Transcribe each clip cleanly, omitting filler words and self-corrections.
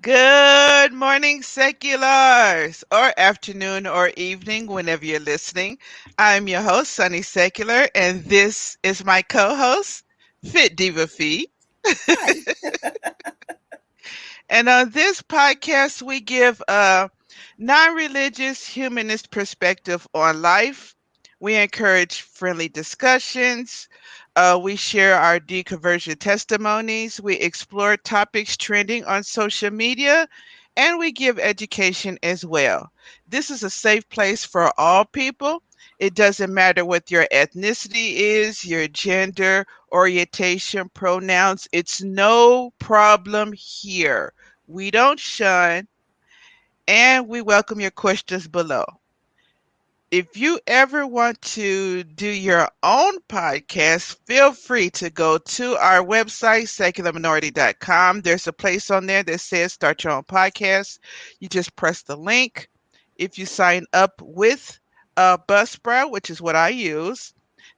Good morning, seculars, or afternoon or evening, whenever you're listening. I'm your host, Sunny Secular, and this is my co host, Fit Diva Fee. Hi. And on this podcast, we give a non religious humanist perspective on life. We encourage friendly discussions. We share our deconversion testimonies. We explore topics trending on social media. And we give education as well. This is a safe place for all people. It doesn't matter what your ethnicity is, your gender, orientation, pronouns. It's no problem here. We don't shun, and we welcome your questions below. If you ever want to do your own podcast, feel free to go to our website, secularminority.com. There's a place on there that says start your own podcast. You just press the link. If you sign up with Buzzsprout, which is what I use,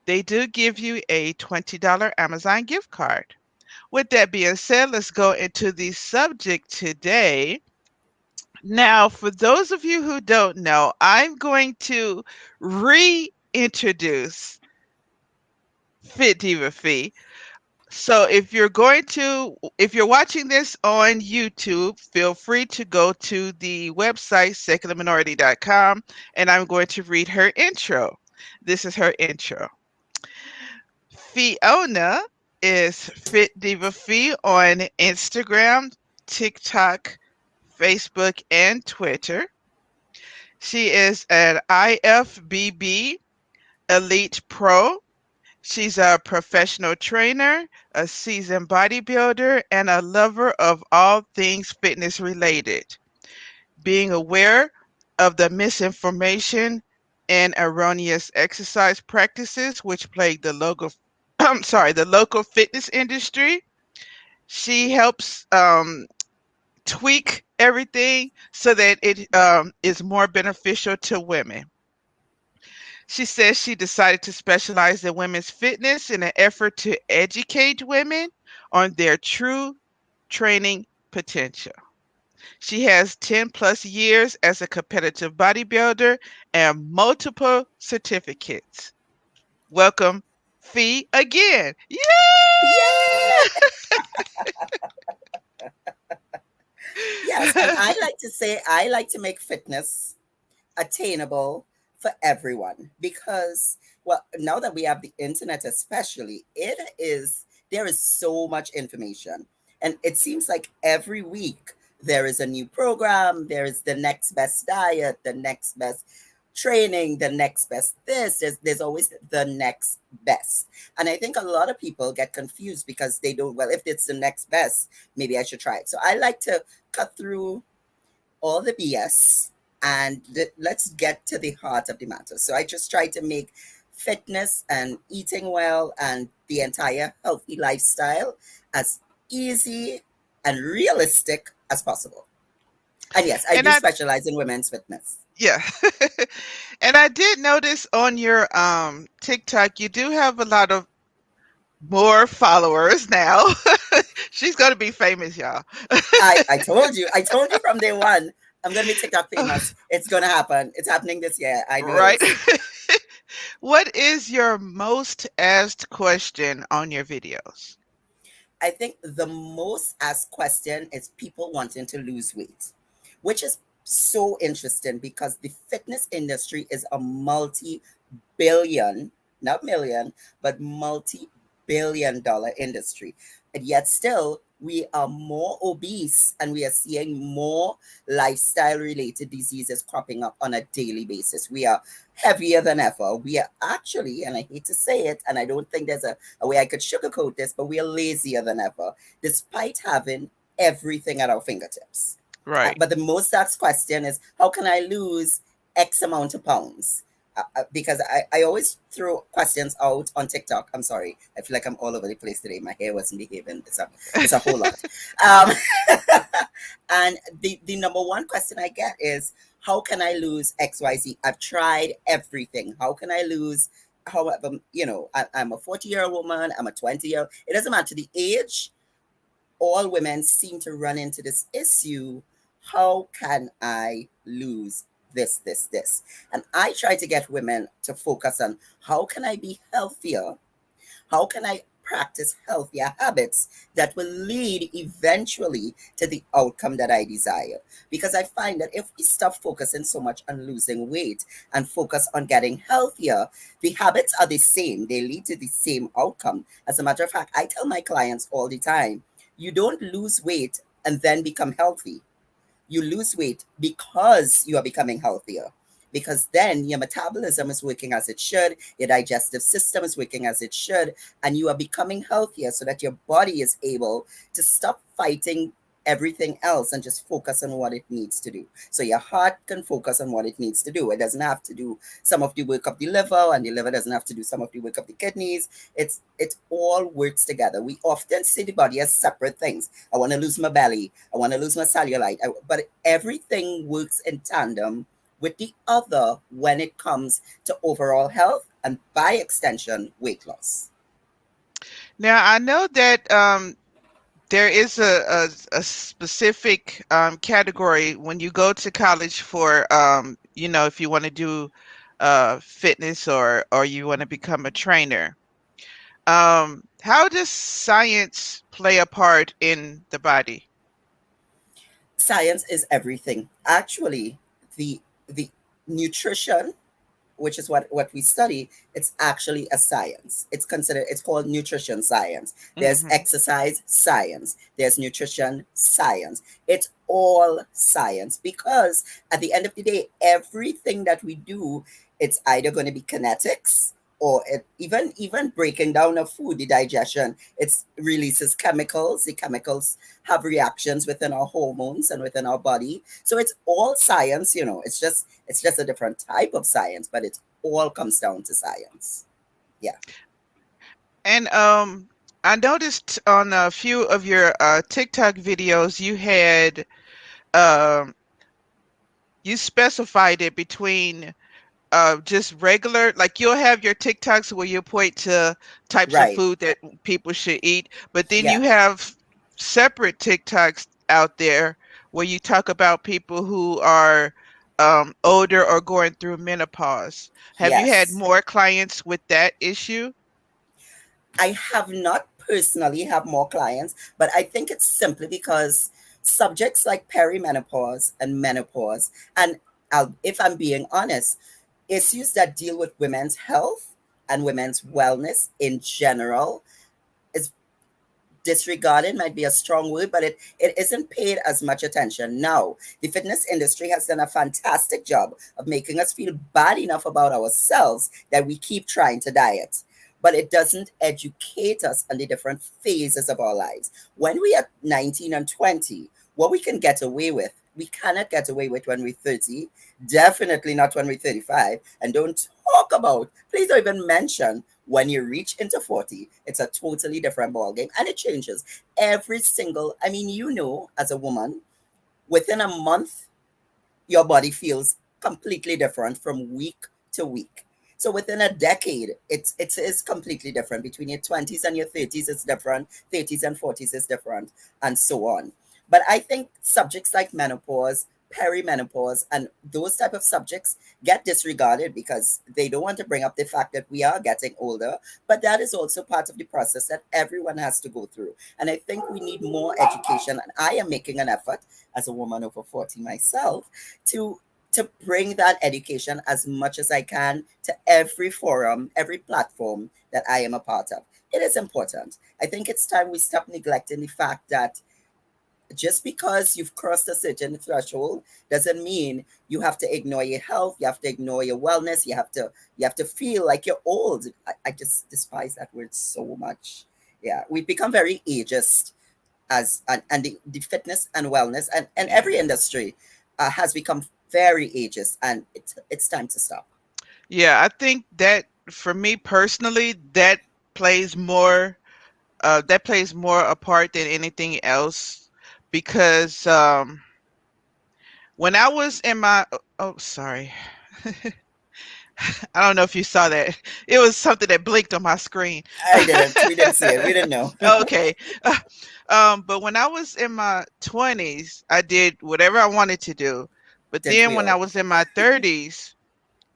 they do give you a $20 Amazon gift card. With that being said, let's go into the subject today. Now, for those of you who don't know, I'm going to reintroduce Fit Diva Fee. So if you're watching this on YouTube, feel free to go to the website secularminority.com and I'm going to read her intro. This is her intro. Fiona is Fit Diva Fee on Instagram, TikTok, Facebook, and Twitter. She is an IFBB Elite Pro. She's a professional trainer, a seasoned bodybuilder, and a lover of all things fitness related. Being aware of the misinformation and erroneous exercise practices which plague the local the local fitness industry. She helps tweak everything so that it is more beneficial to women. She says she decided to specialize in women's fitness in an effort to educate women on their true training potential. She has 10 plus years as a competitive bodybuilder and multiple certificates. Welcome, Fee, again. Yeah. Yay! Yes. And I like to say I like to make fitness attainable for everyone because, well, now that we have the internet, especially, there is so much information. And it seems like every week there is a new program, there is the next best diet, the next best training, the next best this. There's always the next best. And I think a lot of people get confused because they don't, well, if it's the next best, maybe I should try it. So I like to cut through all the BS and let's get to the heart of the matter. So I just try to make fitness and eating well and the entire healthy lifestyle as easy and realistic as possible. And yes, I And do I, specialize in women's fitness. yeah. And I did notice on your TikTok, you do have a lot of more followers now. She's going to be famous, y'all. I told you from day one, I'm gonna be TikTok famous. It's gonna happen. It's happening this year. I know it Right? is. What is your most asked question on your videos? I think the most asked question is people wanting to lose weight, which is so interesting because the fitness industry is a multi billion, not million, but multi billion-dollar industry. And yet, still, we are more obese and we are seeing more lifestyle related diseases cropping up on a daily basis. We are heavier than ever. We are actually, and I hate to say it, and I don't think there's a way I could sugarcoat this, but we are lazier than ever, despite having everything at our fingertips. Right. But the most asked question is, how can I lose X amount of pounds? Because I always throw questions out on TikTok. I'm sorry. I feel like I'm all over the place today. My hair wasn't behaving. It's a whole lot. Um, and the number one question I get is, how can I lose XYZ? I've tried everything. How can I lose? However, I'm a 40-year-old woman. I'm a 20-year-old. It doesn't matter the age. all women seem to run into this issue. How can I lose this? And I try to get women to focus on how can I be healthier, how can I practice healthier habits that will lead eventually to the outcome that I desire? Because I find that if we stop focusing so much on losing weight and focus on getting healthier, the habits are the same. They lead to the same outcome. As a matter of fact, I tell my clients all the time, you don't lose weight and then become healthy. You lose weight because you are becoming healthier. Because then your metabolism is working as it should, your digestive system is working as it should, and you are becoming healthier so that your body is able to stop fighting everything else and just focus on what it needs to do. So your heart can focus on what it needs to do. It doesn't have to do some of the work of the liver, and the liver doesn't have to do some of the work of the kidneys. It all works together. We often see the body as separate things. I want to lose my belly. I want to lose my cellulite. But everything works in tandem with the other when it comes to overall health and, by extension, weight loss. Now I know that there is a specific category when you go to college for if you want to do fitness or you want to become a trainer. How does science play a part in the body? Science is everything. Actually, the nutrition, which is what we study, it's actually a science. It's called nutrition science. There's Hmm. exercise science, there's nutrition science. It's all science because at the end of the day, everything that we do, it's either going to be kinetics, or even breaking down of food, the digestion, it releases chemicals. The chemicals have reactions within our hormones and within our body. So it's all science. It's just a different type of science, but it all comes down to science. Yeah. And I noticed on a few of your TikTok videos um you specified it between just regular, like you'll have your TikToks where you point to types of Right. food that people should eat, but then Yeah. you have separate TikToks out there where you talk about people who are older or going through menopause. Have you had Yes. more clients with that issue? I have not personally have more clients, but I think it's simply because subjects like perimenopause and menopause, and if I'm being honest, issues that deal with women's health and women's wellness in general is disregarded, might be a strong word, but it isn't paid as much attention. Now, the fitness industry has done a fantastic job of making us feel bad enough about ourselves that we keep trying to diet. But it doesn't educate us on the different phases of our lives. When we are 19 and 20, what we can get away with, we cannot get away with when we're 30, definitely not when we're 35. And don't talk about, please don't even mention when you reach into 40, it's a totally different ballgame, and it changes every single, I mean, as a woman, within a month, your body feels completely different from week to week. So within a decade, it's completely different. Between your 20s and your 30s, it's different. 30s and 40s is different, and so on. But I think subjects like menopause, perimenopause, and those type of subjects get disregarded because they don't want to bring up the fact that we are getting older. But that is also part of the process that everyone has to go through. And I think we need more education. And I am making an effort as a woman over 40 myself to bring that education as much as I can to every forum, every platform that I am a part of. It is important. I think it's time we stop neglecting the fact that just because you've crossed a certain threshold doesn't mean you have to ignore your health, you have to ignore your wellness, you have to feel like you're old. I just despise that word so much. Yeah, we've become very ageist, and the fitness and wellness and every industry has become very ageist, and it's time to stop. Yeah, I think that for me personally, that plays more a part than anything else because when I was in my sorry. I don't know if you saw that. It was something that blinked on my screen. I didn't. We didn't see it. We didn't know. Okay. But when I was in my 20s, I did whatever I wanted to do. But Didn't then we when I all? was in my 30s,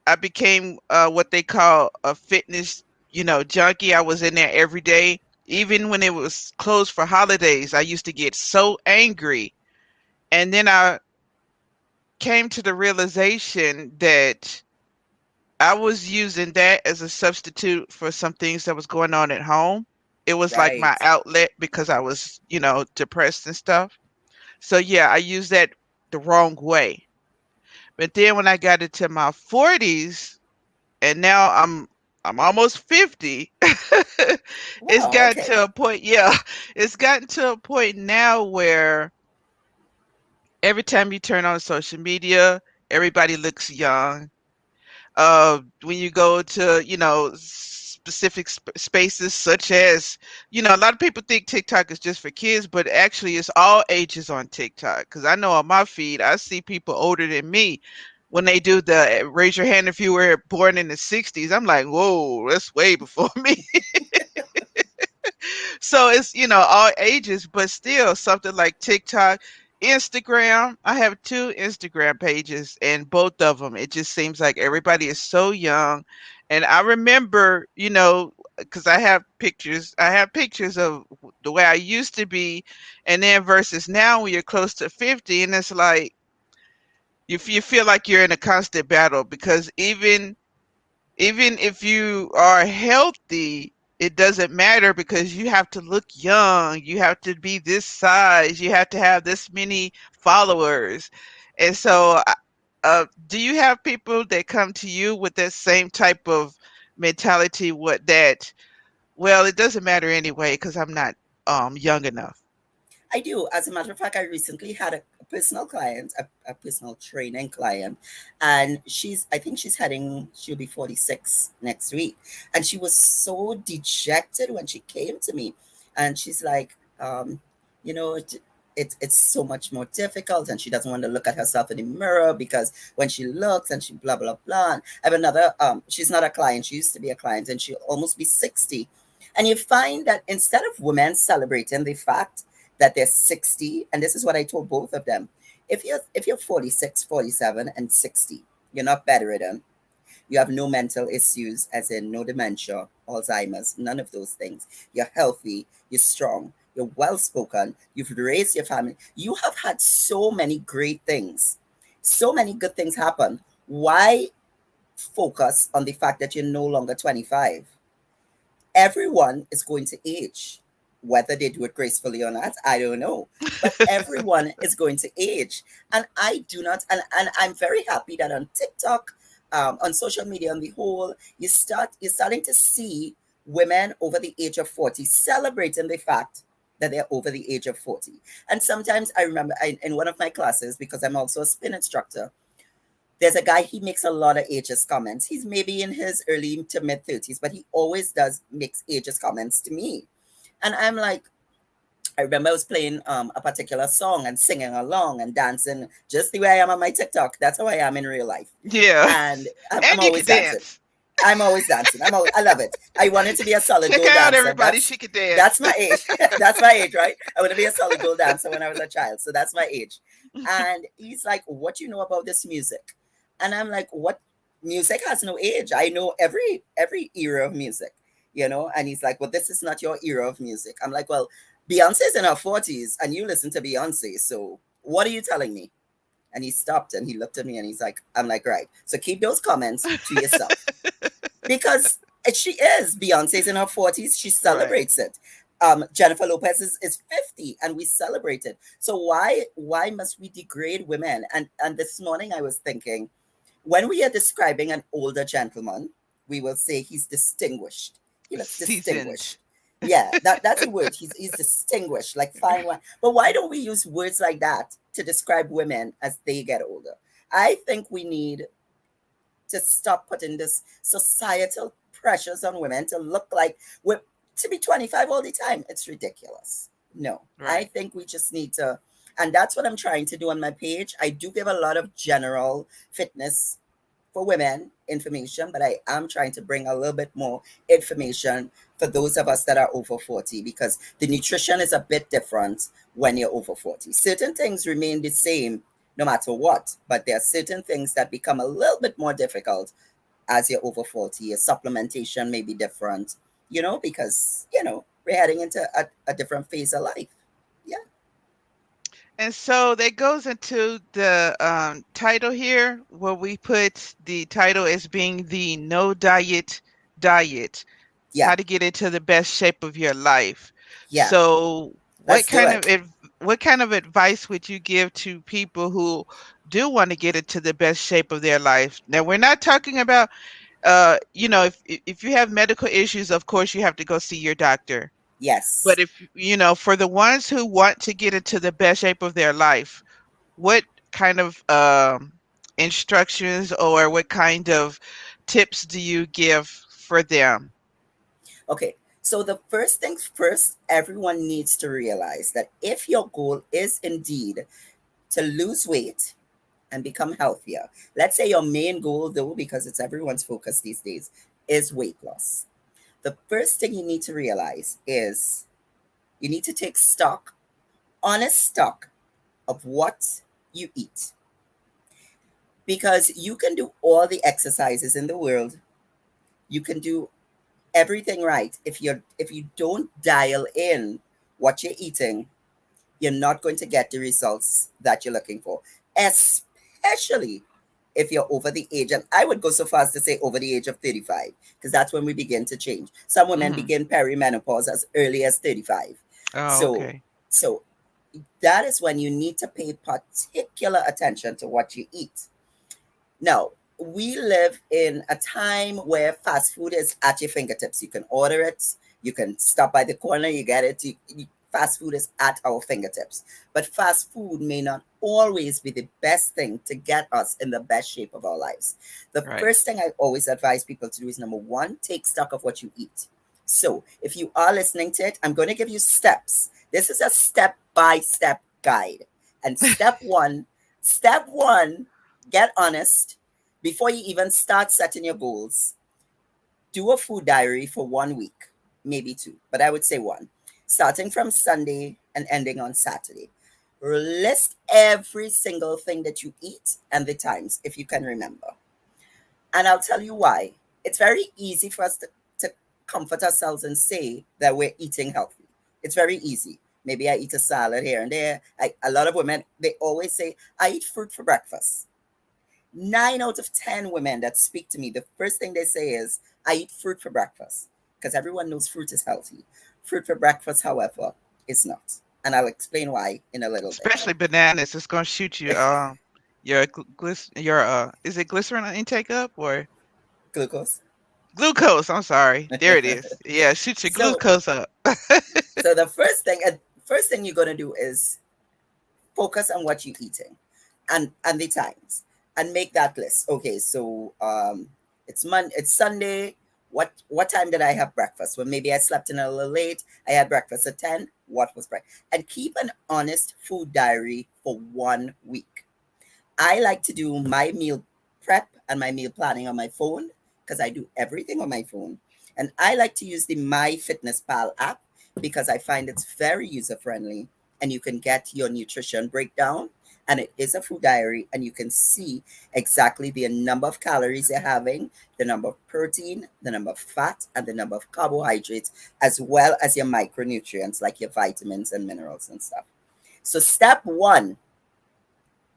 I became what they call a fitness, junkie. I was in there every day. Even when it was closed for holidays, I used to get so angry. And then I came to the realization that I was using that as a substitute for some things that was going on at home. It was like my Right. outlet because I was, depressed and stuff. So yeah, I used that the wrong way. But then when I got into my 40s and now I'm almost 50, it's Wow. gotten Okay. to a point, yeah, it's gotten to a point now where every time you turn on social media, everybody looks young. When you go to, specific spaces such as, a lot of people think TikTok is just for kids, but actually it's all ages on TikTok. Because I know on my feed, I see people older than me when they do the raise your hand if you were born in the 60s. I'm like, whoa, that's way before me. So it's, all ages, but still something like TikTok, Instagram. I have two Instagram pages, and both of them, it just seems like everybody is so young. And I remember, because I have pictures of the way I used to be, and then versus now when you're close to 50, and it's like you feel like you're in a constant battle because even if you are healthy, it doesn't matter because you have to look young, you have to be this size, you have to have this many followers. And so, do you have people that come to you with that same type of mentality? What that, well, it doesn't matter anyway because I'm not young enough. I do. As a matter of fact, I recently had a personal client, a personal training client, and I think she'll be 46 next week. And she was so dejected when she came to me. And she's like, you know, it's so much more difficult. And she doesn't want to look at herself in the mirror because when she looks and she blah, blah, blah. And I have another, she's not a client. She used to be a client and she'll almost be 60. And you find that instead of women celebrating the fact that they're 60, and this is what I told both of them, if you're 46, 47, and 60, you're not bedridden, you have no mental issues, as in no dementia, Alzheimer's, none of those things, you're healthy, you're strong, you're well spoken, you've raised your family, you have had so many great things, so many good things happen. Why focus on the fact that you're no longer 25? Everyone is going to age. Whether they do it gracefully or not, I don't know. But everyone is going to age. And I do not, and I'm very happy that on TikTok, on social media on the whole, you're starting to see women over the age of 40 celebrating the fact that they're over the age of 40. And sometimes I remember in one of my classes, because I'm also a spin instructor, there's a guy, he makes a lot of ageist comments. He's maybe in his early to mid 30s, but he always does makes ageist comments to me. And I'm like, I remember I was playing a particular song and singing along and dancing just the way I am on my TikTok. That's how I am in real life. Yeah. And I'm And you always can dancing. dance. I'm always dancing. I love it. I wanted to be a solid Check gold her out, dancer. everybody. She can That's dance. my age. That's my age, right? I want to be a solid gold dancer when I was a child. So that's my age. And he's like, "What you know about this music?" And I'm like, "What? Music has no age. I know every era of music, you know." And he's like, "Well, this is not your era of music." I'm like, "Well, Beyonce's in her 40s, and you listen to Beyonce. So what are you telling me?" And he stopped and he looked at me and he's like, "I'm like, right. So keep those comments to yourself." Because she is. Beyonce's in her 40s. She Right. celebrates it. Jennifer Lopez is 50 and we celebrate it. So why must we degrade women? And this morning I was thinking, when we are describing an older gentleman, we will say he's distinguished. He looks Seasoned. distinguished. Yeah, that's a word. He's distinguished, like fine wine. But why don't we use words like that to describe women as they get older? I think we need to stop putting this societal pressures on women to look like we're to be 25 all the time. It's ridiculous. No, I Right. think we just need to, and that's what I'm trying to do on my page. I do give a lot of general fitness for women information, but I am trying to bring a little bit more information for those of us that are over 40, because the nutrition is a bit different when you're over 40. Certain things remain the same no matter what, but there are certain things that become a little bit more difficult as you're over 40. Your supplementation may be different, because, we're heading into a different phase of life. Yeah. And so that goes into the title here, where we put the title as being the No Diet Diet, Yeah. how to get into the best shape of your life. Yeah. So, Let's do it. what kind of advice would you give to people who do want to get into the best shape of their life? Now, we're not talking about if you have medical issues, of course you have to go see your doctor. But Yes. if for the ones who want to get into the best shape of their life, what kind of instructions or what kind of tips do you give for them? Okay. So the first things first, everyone needs to realize that if your goal is indeed to lose weight and become healthier, let's say your main goal, though, because it's everyone's focus these days, is weight loss. The first thing you need to realize is you need to take stock, honest stock of what you eat. Because you can do all the exercises in the world, you can do everything right. If you don't dial in what you're eating, you're not going to get the results that you're looking for, especially if you're over the age. And I would go so far as to say over the age of 35, because that's when we begin to change. Some women Hmm. begin perimenopause as early as 35. Oh, So, okay. so that is when you need to pay particular attention to what you eat. Now, we live in a time where fast food is at your fingertips. You can order it, you can stop by the corner, you get it. Fast food is at our fingertips. But fast food may not always be the best thing to get us in the best shape of our lives. The Right. first thing I always advise people to do is number one, take stock of what you eat. So, if you are listening to it, I'm going to give you steps. This is a step by step guide. And step one, get honest before you even start setting your goals. Do a food diary for 1 week, maybe two, but I would say one, starting from Sunday and ending on Saturday. List every single thing that you eat and the times, if you can remember. And I'll tell you why. It's very easy for us to comfort ourselves and say that we're eating healthy. It's very easy. Maybe I eat a salad here and there. A lot of women, they always say, I eat fruit for breakfast. 9 out of 10 women that speak to me, the first thing they say is, I eat fruit for breakfast. Because everyone knows fruit is healthy. Fruit for breakfast, however, is not. And I'll explain why in a little bit. Especially bananas, it's going to shoot you your your is it glycerin intake up or Glucose. glucose? I'm sorry. There it is. Yeah, shoot your so, glucose up. so the first thing you're gonna do is focus on what you're eating, and the times, and make that list. Okay, so it's Sunday. What time did I have breakfast? Well, maybe I slept in a little late. I had breakfast at 10. What was breakfast? And keep an honest food diary for 1 week. I like to do my meal prep and my meal planning on my phone, because I do everything on my phone. And I like to use the MyFitnessPal app because I find it's very user friendly, and you can get your nutrition breakdown, and it is a food diary, and you can see exactly the number of calories you're having, the number of protein, the number of fat, and the number of carbohydrates, as well as your micronutrients like your vitamins and minerals and stuff. So step one,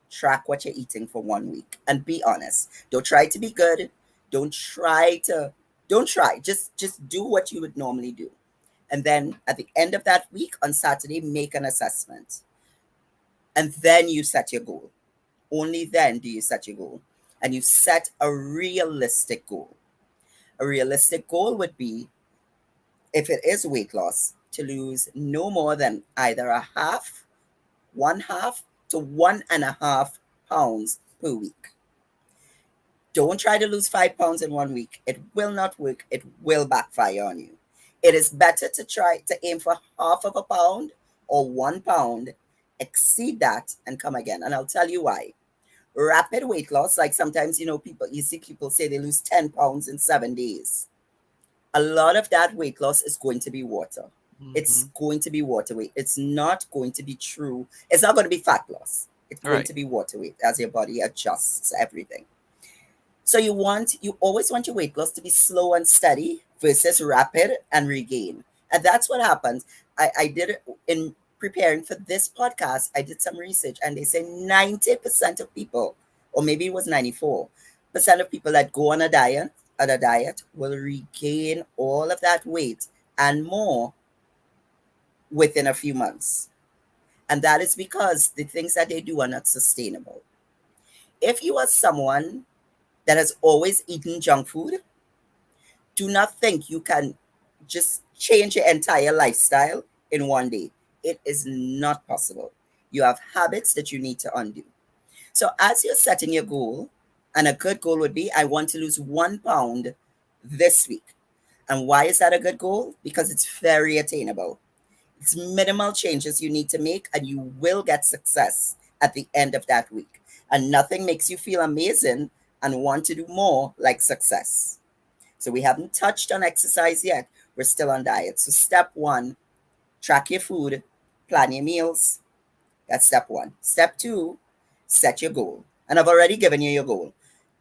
track what you're eating for 1 week and be honest. Don't try to be good. Don't try to don't try. Just do what you would normally do. And then at the end of that week on Saturday, make an assessment. And then you set your goal. Only then do you set your goal. And you set a realistic goal. A realistic goal would be, if it is weight loss, to lose no more than either a half, one half to 1.5 pounds per week. Don't try to lose 5 pounds in 1 week. It will not work. It will backfire on you. It is better to try to aim for half of a pound or 1 pound, exceed that, and come again. And I'll tell you why. Rapid weight loss, like sometimes, people, you see people say they lose 10 pounds in 7 days. A lot of that weight loss is going to be water. It's Mhm. going to be water weight. It's not going to be true. It's not going to be fat loss. It's going Right. to be water weight as your body adjusts everything. So you always want your weight loss to be slow and steady versus rapid and regain. And that's what happens. I did it in preparing for this podcast. I did some research and they say 90% of people, or maybe it was 94% of people that go on a diet will regain all of that weight and more within a few months. And that is because the things that they do are not sustainable. If you are someone that has always eaten junk food, do not think you can just change your entire lifestyle in one day. It is not possible. You have habits that you need to undo. So, as you're setting your goal, and a good goal would be, I want to lose 1 pound this week. And why is that a good goal? Because it's very attainable. It's minimal changes you need to make, and you will get success at the end of that week. And nothing makes you feel amazing and want to do more like success. So we haven't touched on exercise yet. We're still on diet. So step one, track your food, plan your meals. That's step one. Step two, set your goal. And I've already given you your goal.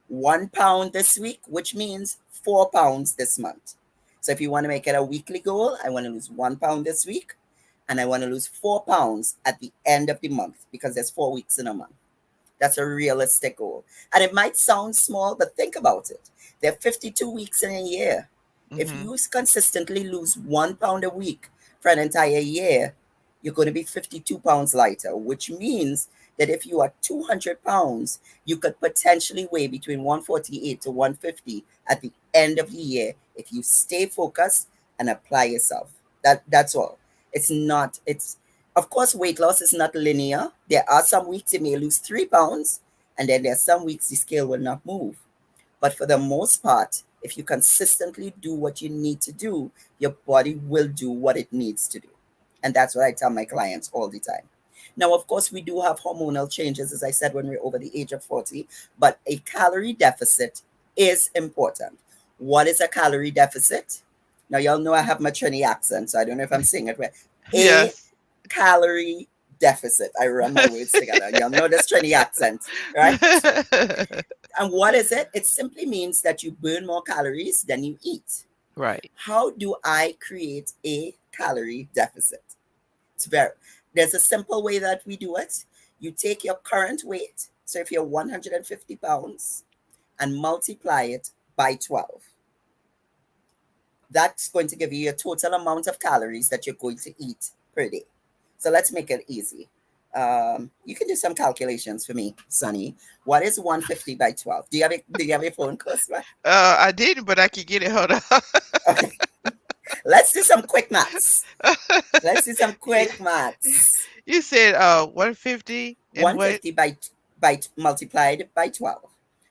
1 pound this week, which means 4 pounds this month. So if you want to make it a weekly goal, I want to lose 1 pound this week and I want to lose 4 pounds at the end of the month because there's 4 weeks in a month. That's a realistic goal. And it might sound small, but think about it. There are 52 weeks in a year. If Mhm. you consistently lose 1 pound a week for an entire year, you're going to be 52 pounds lighter, which means that if you are 200 pounds, you could potentially weigh between 148 to 150 at the end of the year if you stay focused and apply yourself. That's all. It's of course, weight loss is not linear. There are some weeks you may lose 3 pounds, and then there are some weeks the scale will not move. But for the most part, if you consistently do what you need to do, your body will do what it needs to do. And that's what I tell my clients all the time. Now, of course, we do have hormonal changes, as I said, when we're over the age of 40, but a calorie deficit is important. What is a calorie deficit? Now, y'all know I have my Trini accent, so I don't know if I'm saying it right. A Yes. calorie deficit. I run my words together. Y'all know this Trini accent, right? And what is it? It simply means that you burn more calories than you eat. Right. How do I create a calorie deficit? It's very There's a simple way that we do it. You take your current weight, so if you're 150 pounds, and multiply it by 12. That's going to give you your total amount of calories that you're going to eat per day. So let's make it easy. You can do some calculations for me, Sunny. What is 150 by 12? Do you have your phone close by? I didn't, but I can get it. Hold on. Okay, let's do some quick maths. Let's do some Yeah. quick maths. You said 150 and what? 150 multiplied by 12.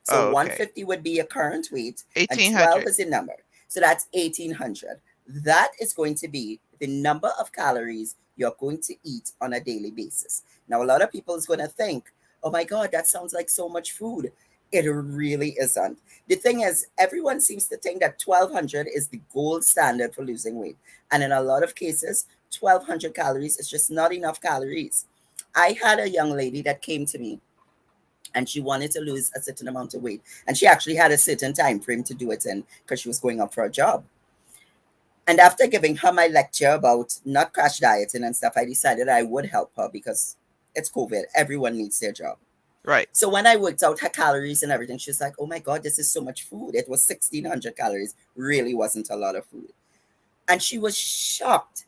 So Oh, okay. 150 would be your current weight, and 12 1800. is the number. So that's 1800. That is going to be the number of calories you're going to eat on a daily basis. Now, a lot of people is going to think, oh my God, that sounds like so much food. It really isn't. The thing is, everyone seems to think that 1200 is the gold standard for losing weight. And in a lot of cases, 1200 calories is just not enough calories. I had a young lady that came to me and she wanted to lose a certain amount of weight. And she actually had a certain time frame to do it in because she was going up for a job. And after giving her my lecture about not crash dieting and stuff, I decided I would help her because it's COVID. Everyone needs their job. Right. So when I worked out her calories and everything, she was like, oh my God, this is so much food. It was 1600 calories. Really wasn't a lot of food. And she was shocked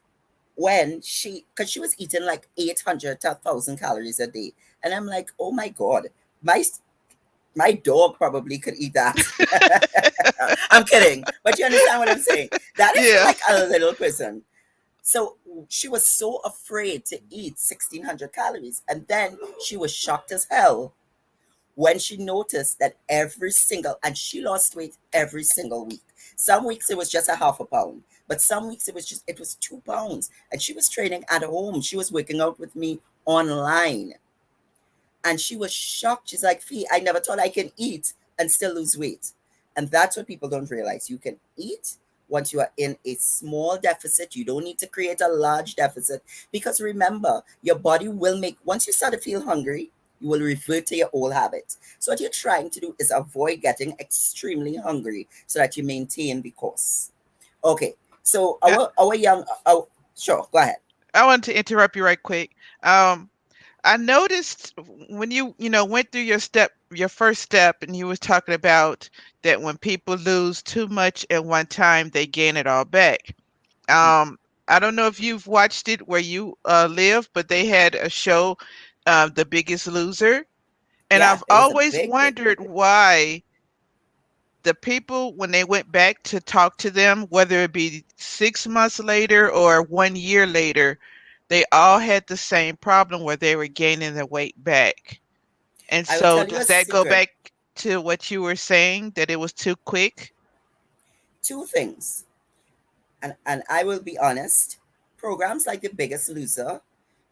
because she was eating like 800 to 1,000 calories a day. And I'm like, oh my God, my my dog probably could eat that. I'm kidding, but you understand what I'm saying. That is for Yeah. like a little person. So she was so afraid to eat 1,600 calories, and then she was shocked as hell when she noticed that and she lost weight every single week. Some weeks it was just a half a pound, but some weeks it was 2 pounds. And she was training at home. She was working out with me online. And she was shocked. She's like, Fee, I never thought I can eat and still lose weight. And that's what people don't realize. You can eat once you are in a small deficit. You don't need to create a large deficit, because remember, your body will make, once you start to feel hungry, you will revert to your old habits. So what you're trying to do is avoid getting extremely hungry so that you maintain the course. Okay. So I, our young oh, sure, go ahead. I want to interrupt you right quick. Um, I noticed when you went through your first step, and you was talking about that when people lose too much at one time, they gain it all back. Mhm. Um, I don't know if you've watched it where you live, but they had a show, The Biggest Loser, and Yeah, I've it was a always big thing. wondered why the people, when they went back to talk to them, whether it be 6 months later or 1 year later, they all had the same problem where they were gaining their weight back. And I will so tell you a does that go secret. back to what you were saying, that it was too quick? Two things. And I will be honest, programs like The Biggest Loser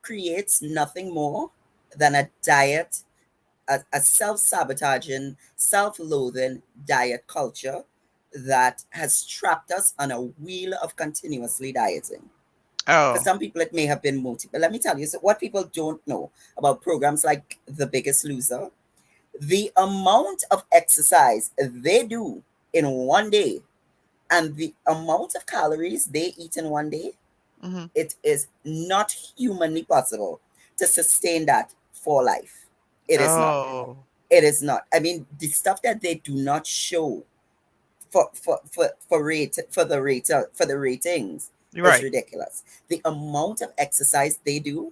creates nothing more than a diet, a self-sabotaging, self-loathing diet culture that has trapped us on a wheel of continuously dieting. For Oh. some people, it may have been motive. But let me tell you, so what people don't know about programs like The Biggest Loser, the amount of exercise they do in one day and the amount of calories they eat in one day, Hmm. it is not humanly possible to sustain that for life. It is not. Oh. It is not. I mean, the stuff that they do not show for the ratings You're is right. ridiculous. The amount of exercise they do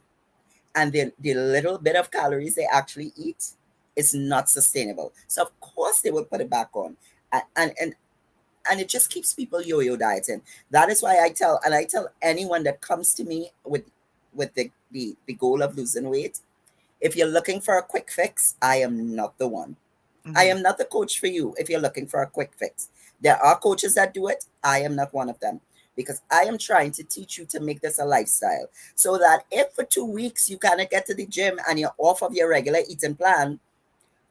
and the little bit of calories they actually eat is not sustainable. So of course they will put it back on. And it just keeps people yo-yo dieting. That is why I tell anyone that comes to me with the goal of losing weight, if you're looking for a quick fix, I am not the one. I Hmm. am not the coach for you if you're looking for a quick fix. There are coaches that do it. I am not one of them, because I am trying to teach you to make this a lifestyle, so that if for 2 weeks you cannot get to the gym and you're off of your regular eating plan,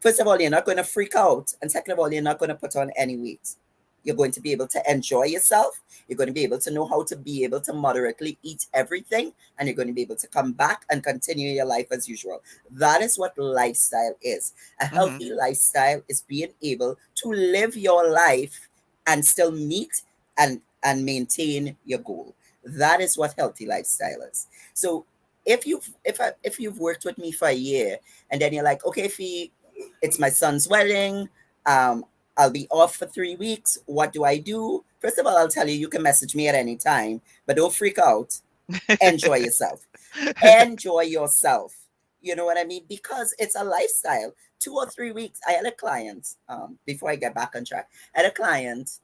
first of all, you're not going to freak out. And second of all, you're not going to put on any weight. You're going to be able to enjoy yourself. You're going to be able to know how to be able to moderately eat everything. And you're going to be able to come back and continue your life as usual. That is what lifestyle is. A Hmm. healthy lifestyle is being able to live your life and still meet and maintain your goal. That is what healthy lifestyle is. So if you've worked with me for a year, and then you're like, okay, Fee, it's my son's wedding. Um, I'll be off for 3 weeks. What do I do? First of all, I'll tell you, you can message me at any time, but don't freak out. Enjoy yourself. Enjoy yourself. You know what I mean? Because it's a lifestyle. 2 or 3 weeks. I had a client, before I get back on track, I had a client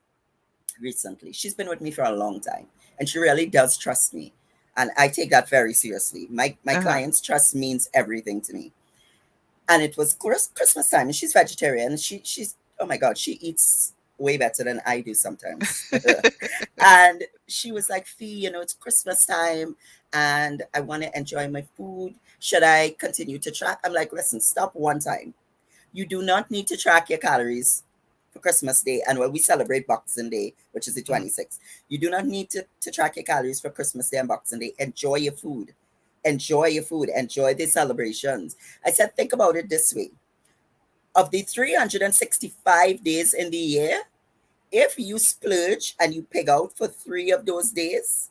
recently. She's been with me for a long time, and she really does trust me. And I take that very seriously. My Uh-huh. client's trust means everything to me. And it was Christmas time, and she's vegetarian. She's, oh my god, she eats way better than I do sometimes. And she was like, Fee, it's Christmas time, and I want to enjoy my food. Should I continue to track? I'm like, listen, stop one time. You do not need to track your calories for Christmas Day and when we celebrate Boxing Day, which is the Mhm. 26th. You do not need to track your calories for Christmas Day and Boxing Day. Enjoy your food. Enjoy your food. Enjoy the celebrations. I said, think about it this way. Of the 365 days in the year, if you splurge and you pig out for 3 of those days,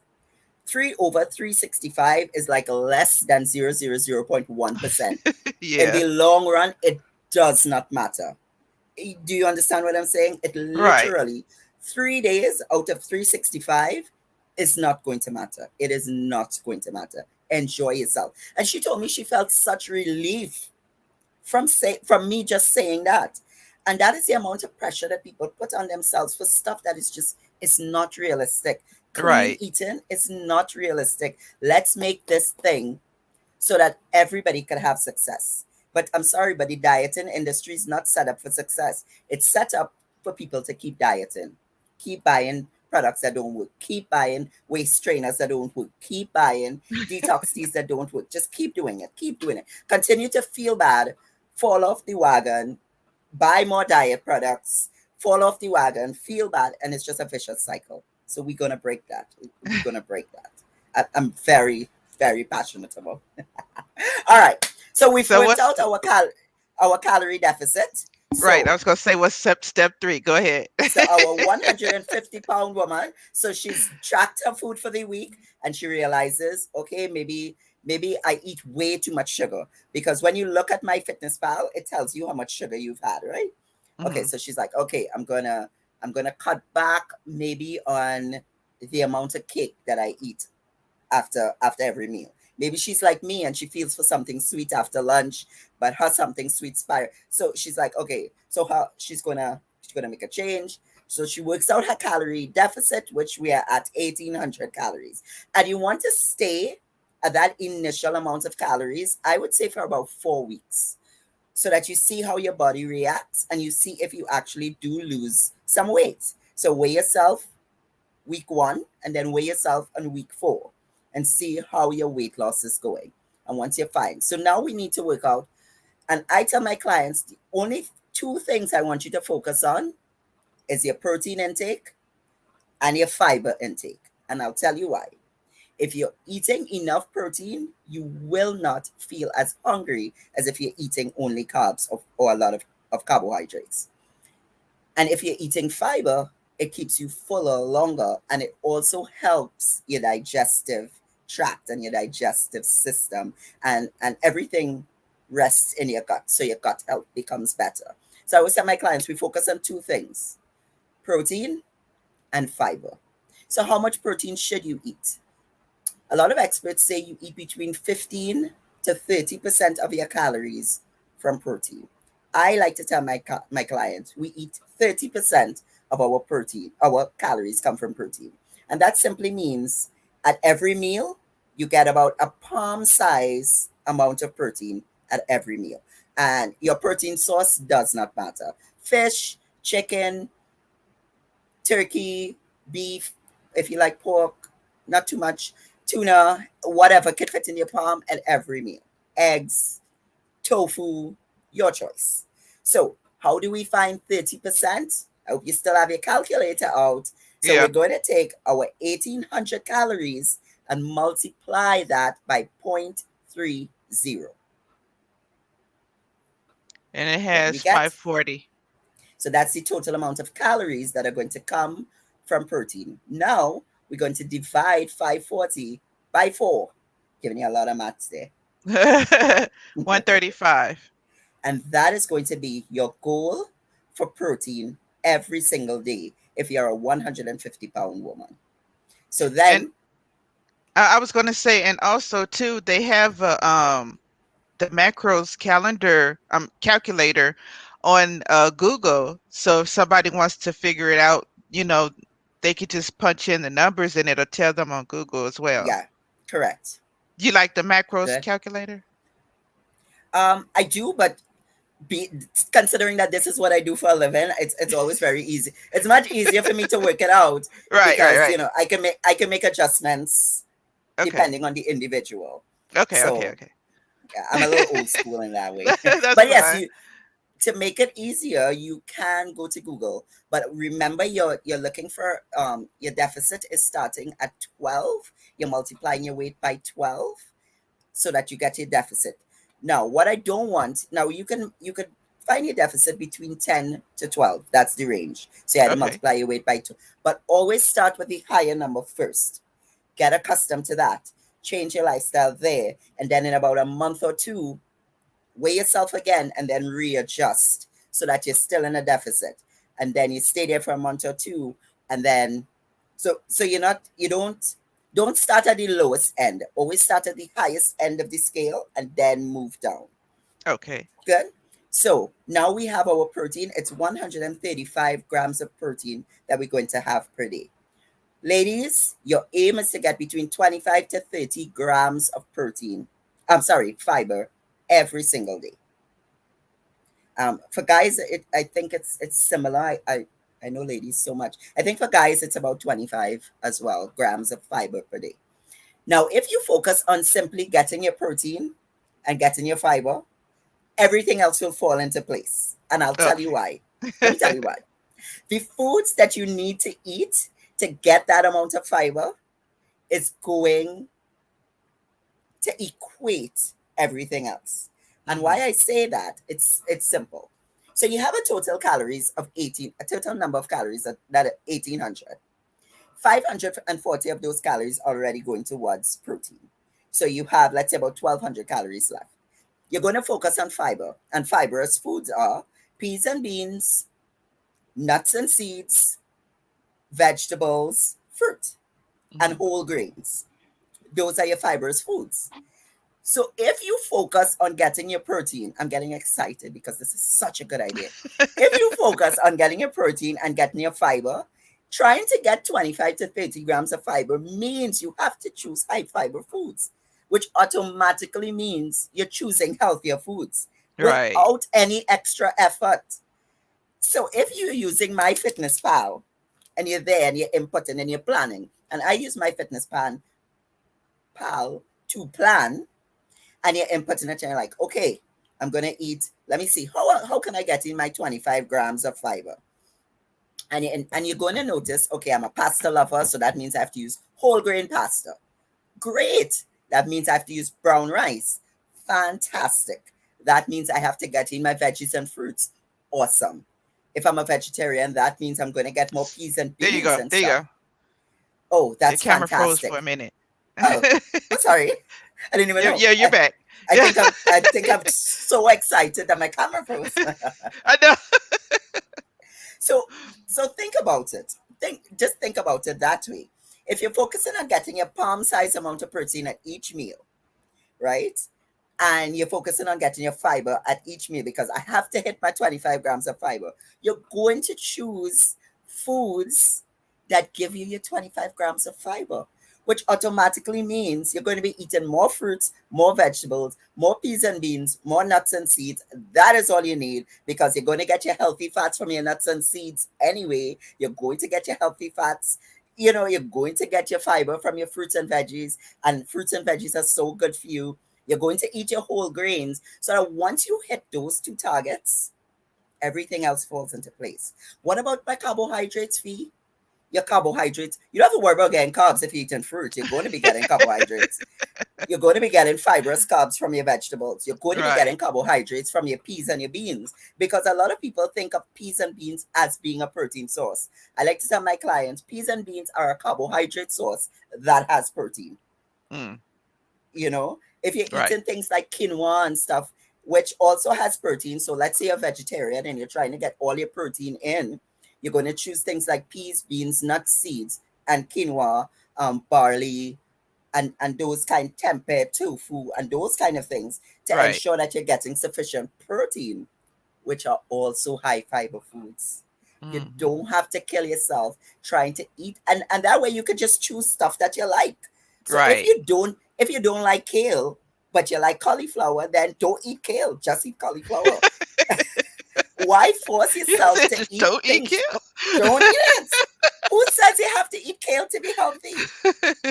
3 over 365 is like less than 0.1%. In Yeah. the long run, it does not matter. Do you understand what I'm saying? It Right. literally, 3 days out of 365 is not going to matter. It is not going to matter. Enjoy yourself. And she told me she felt such relief from me just saying that. And that is the amount of pressure that people put on themselves for stuff that is just, it's not realistic. Clean Right. eating is not realistic. Let's make this thing so that everybody can have success. But I'm sorry, but the dieting industry is not set up for success. It's set up for people to keep dieting, keep buying products that don't work. Keep buying waist trainers that don't work. Keep buying detox teas that don't work. Just keep doing it. Keep doing it. Continue to feel bad. Fall off the wagon. Buy more diet products. Fall off the wagon. Feel bad, and it's just a vicious cycle. So we're gonna break that. We're gonna break that. I'm very, very passionate about. All right. So we've So worked what's out our calorie deficit. right? I So was gonna say what's step three. Go ahead. so our 150-pound woman, so she's tracked her food for the week and she realizes, okay, maybe I eat way too much sugar. Because when you look at my fitness pal, it tells you how much sugar you've had, right? Okay, Hmm. so she's like, okay, I'm gonna cut back maybe on the amount of cake that I eat after every meal. Maybe she's like me and she feels for something sweet after lunch, but her something sweet spire. So she's like, okay, so how she's gonna make a change. So she works out her calorie deficit, which we are at 1800 calories. And you want to stay at that initial amount of calories, I would say for about 4 weeks, so that you see how your body reacts and you see if you actually do lose some weight. So weigh yourself week 1 and then weigh yourself on week 4 and see how your weight loss is going. And once you're fine. So now we need to work out. And I tell my clients the only two things I want you to focus on is your protein intake and your fiber intake. And I'll tell you why. If you're eating enough protein, you will not feel as hungry as if you're eating only carbs or a lot of carbohydrates. And if you're eating fiber, it keeps you fuller longer and it also helps your digestive tract and your digestive system and everything rests in your gut. So your gut health becomes better. So I always tell my clients we focus on two things: protein and fiber. So how much protein should you eat? A lot of experts say you eat between 15 to 30% of your calories from protein. I like to tell my clients we eat 30% of our protein, our calories come from protein. And that simply means at every meal, you get about a palm size amount of protein at every meal. And your protein source does not matter: fish, chicken, turkey, beef, if you like pork, not too much, tuna, whatever could fit in your palm at every meal. Eggs, tofu, your choice. So, how do we find 30%? I hope you still have your calculator out. So, we're Yeah, going to take our 1800 calories and multiply that by 0.30. and it What do we has get? 540. So that's the total amount of calories that are going to come from protein. Now we're going to divide 540 by 4, giving you a lot of maths there. 135. And that is going to be your goal for protein every single day if you're a 150-pound woman. So And then, I was gonna say, and also too, they have the macros calculator on Google. So if somebody wants to figure it out, they could just punch in the numbers and it'll tell them on Google as well. yeah, correct. You like the macros Good. calculator? I do, but be considering that this is what I do for a living, it's always very easy. It's much easier for me to work it out Right, right, because right. I can make adjustments Okay. depending on the individual. Okay, okay, So okay. yeah, I'm a little old school in that way. That's But yes, fine. you to make it easier, you can go to Google. But remember, you're looking for your deficit is starting at 12. You're multiplying your weight by 12 so that you get your deficit. Now, what I don't want now, you could find your deficit between 10 to 12. That's the range. So you had to Okay. multiply your weight by 2. But always start with the higher number first. Get accustomed to that. Change your lifestyle there. And then in about a month or two, weigh yourself again and then readjust so that you're still in a deficit. And then you stay there for a month or two. And then so you don't start at the lowest end. Always start at the highest end of the scale and then move down. Okay. Good. So now we have our protein. It's 135 grams of protein that we're going to have per day. Ladies, your aim is to get between 25 to 30 grams of protein. I'm sorry, fiber every single day. For guys, I think it's similar. I know ladies so much. I think for guys, it's about 25 as well grams of fiber per day. Now, if you focus on simply getting your protein and getting your fiber, everything else will fall into place. And I'll tell you Okay. why. Let me tell you why. The foods that you need to eat to get that amount of fiber is going to equate everything else. And why Mhm. I say that, it's simple. So you have a total calories of 18, a total number of calories that are 1800. 540 of those calories already going towards protein. So you have, let's say, about 1200 calories left. You're going to focus on fiber. And fibrous foods are peas and beans, nuts and seeds, vegetables, fruit, and Mhm. whole grains. Those are your fibrous foods. So if you focus on getting your protein, I'm getting excited because this is such a good idea. If you focus on getting your protein and getting your fiber, trying to get 25 to 30 grams of fiber means you have to choose high fiber foods, which automatically means you're choosing healthier foods Right. without any extra effort. So if you're using MyFitnessPal and you're there and you're inputting and you're planning, and I use MyFitnessPal to plan, and you're inputting it and you're like, okay, I'm gonna eat. Let me see how can I get in my 25 grams of fiber? And you're going to notice, okay, I'm a pasta lover, so that means I have to use whole grain pasta. Great. That means I have to use brown rice. Fantastic. That means I have to get in my veggies and fruits. Awesome. If I'm a vegetarian, that means I'm going to get more peas and There you beans go. and There you stuff. go. Oh, The that's camera froze for fantastic. a minute. Oh, I'm sorry. I didn't even Yeah, know. yeah, you're back. I Yeah, think I'm so excited that my camera froze. I know. So so think about it. Think about it that way. If you're focusing on getting a palm size amount of protein at each meal, right? And you're focusing on getting your fiber at each meal because I have to hit my 25 grams of fiber. You're going to choose foods that give you your 25 grams of fiber, which automatically means you're going to be eating more fruits, more vegetables, more peas and beans, more nuts and seeds. That is all you need because you're going to get your healthy fats from your nuts and seeds anyway. You're going to get your healthy fats. You're going to get your fiber from your fruits and fruits and veggies are so good for you. You're going to eat your whole grains. So that once you hit those two targets, everything else falls into place. What about my carbohydrates fee? Your carbohydrates, you don't have to worry about getting carbs if you're eating fruit. You're going to be getting carbohydrates. You're going to be getting fibrous carbs from your vegetables. You're going to be getting Right. carbohydrates from your peas and your beans because a lot of people think of peas and beans as being a protein source. I like to tell my clients peas and beans are a carbohydrate source that has protein. Mm, If you're right. eating things like quinoa and stuff, which also has protein. So let's say you're vegetarian and you're trying to get all your protein in, you're going to choose things like peas, beans, nuts, seeds, and quinoa, barley, and those kind tempeh, tofu, and those kind of things to Right. ensure that you're getting sufficient protein, which are also high fiber foods. You Mhm. don't have to kill yourself trying to eat, and that way you could just choose stuff that you like. So Right. if you don't like kale, but you like cauliflower, then don't eat kale. Just eat cauliflower. Why force You yourself said to just eat don't eat things? kale. Don't eat it. Who says you have to eat kale to be healthy?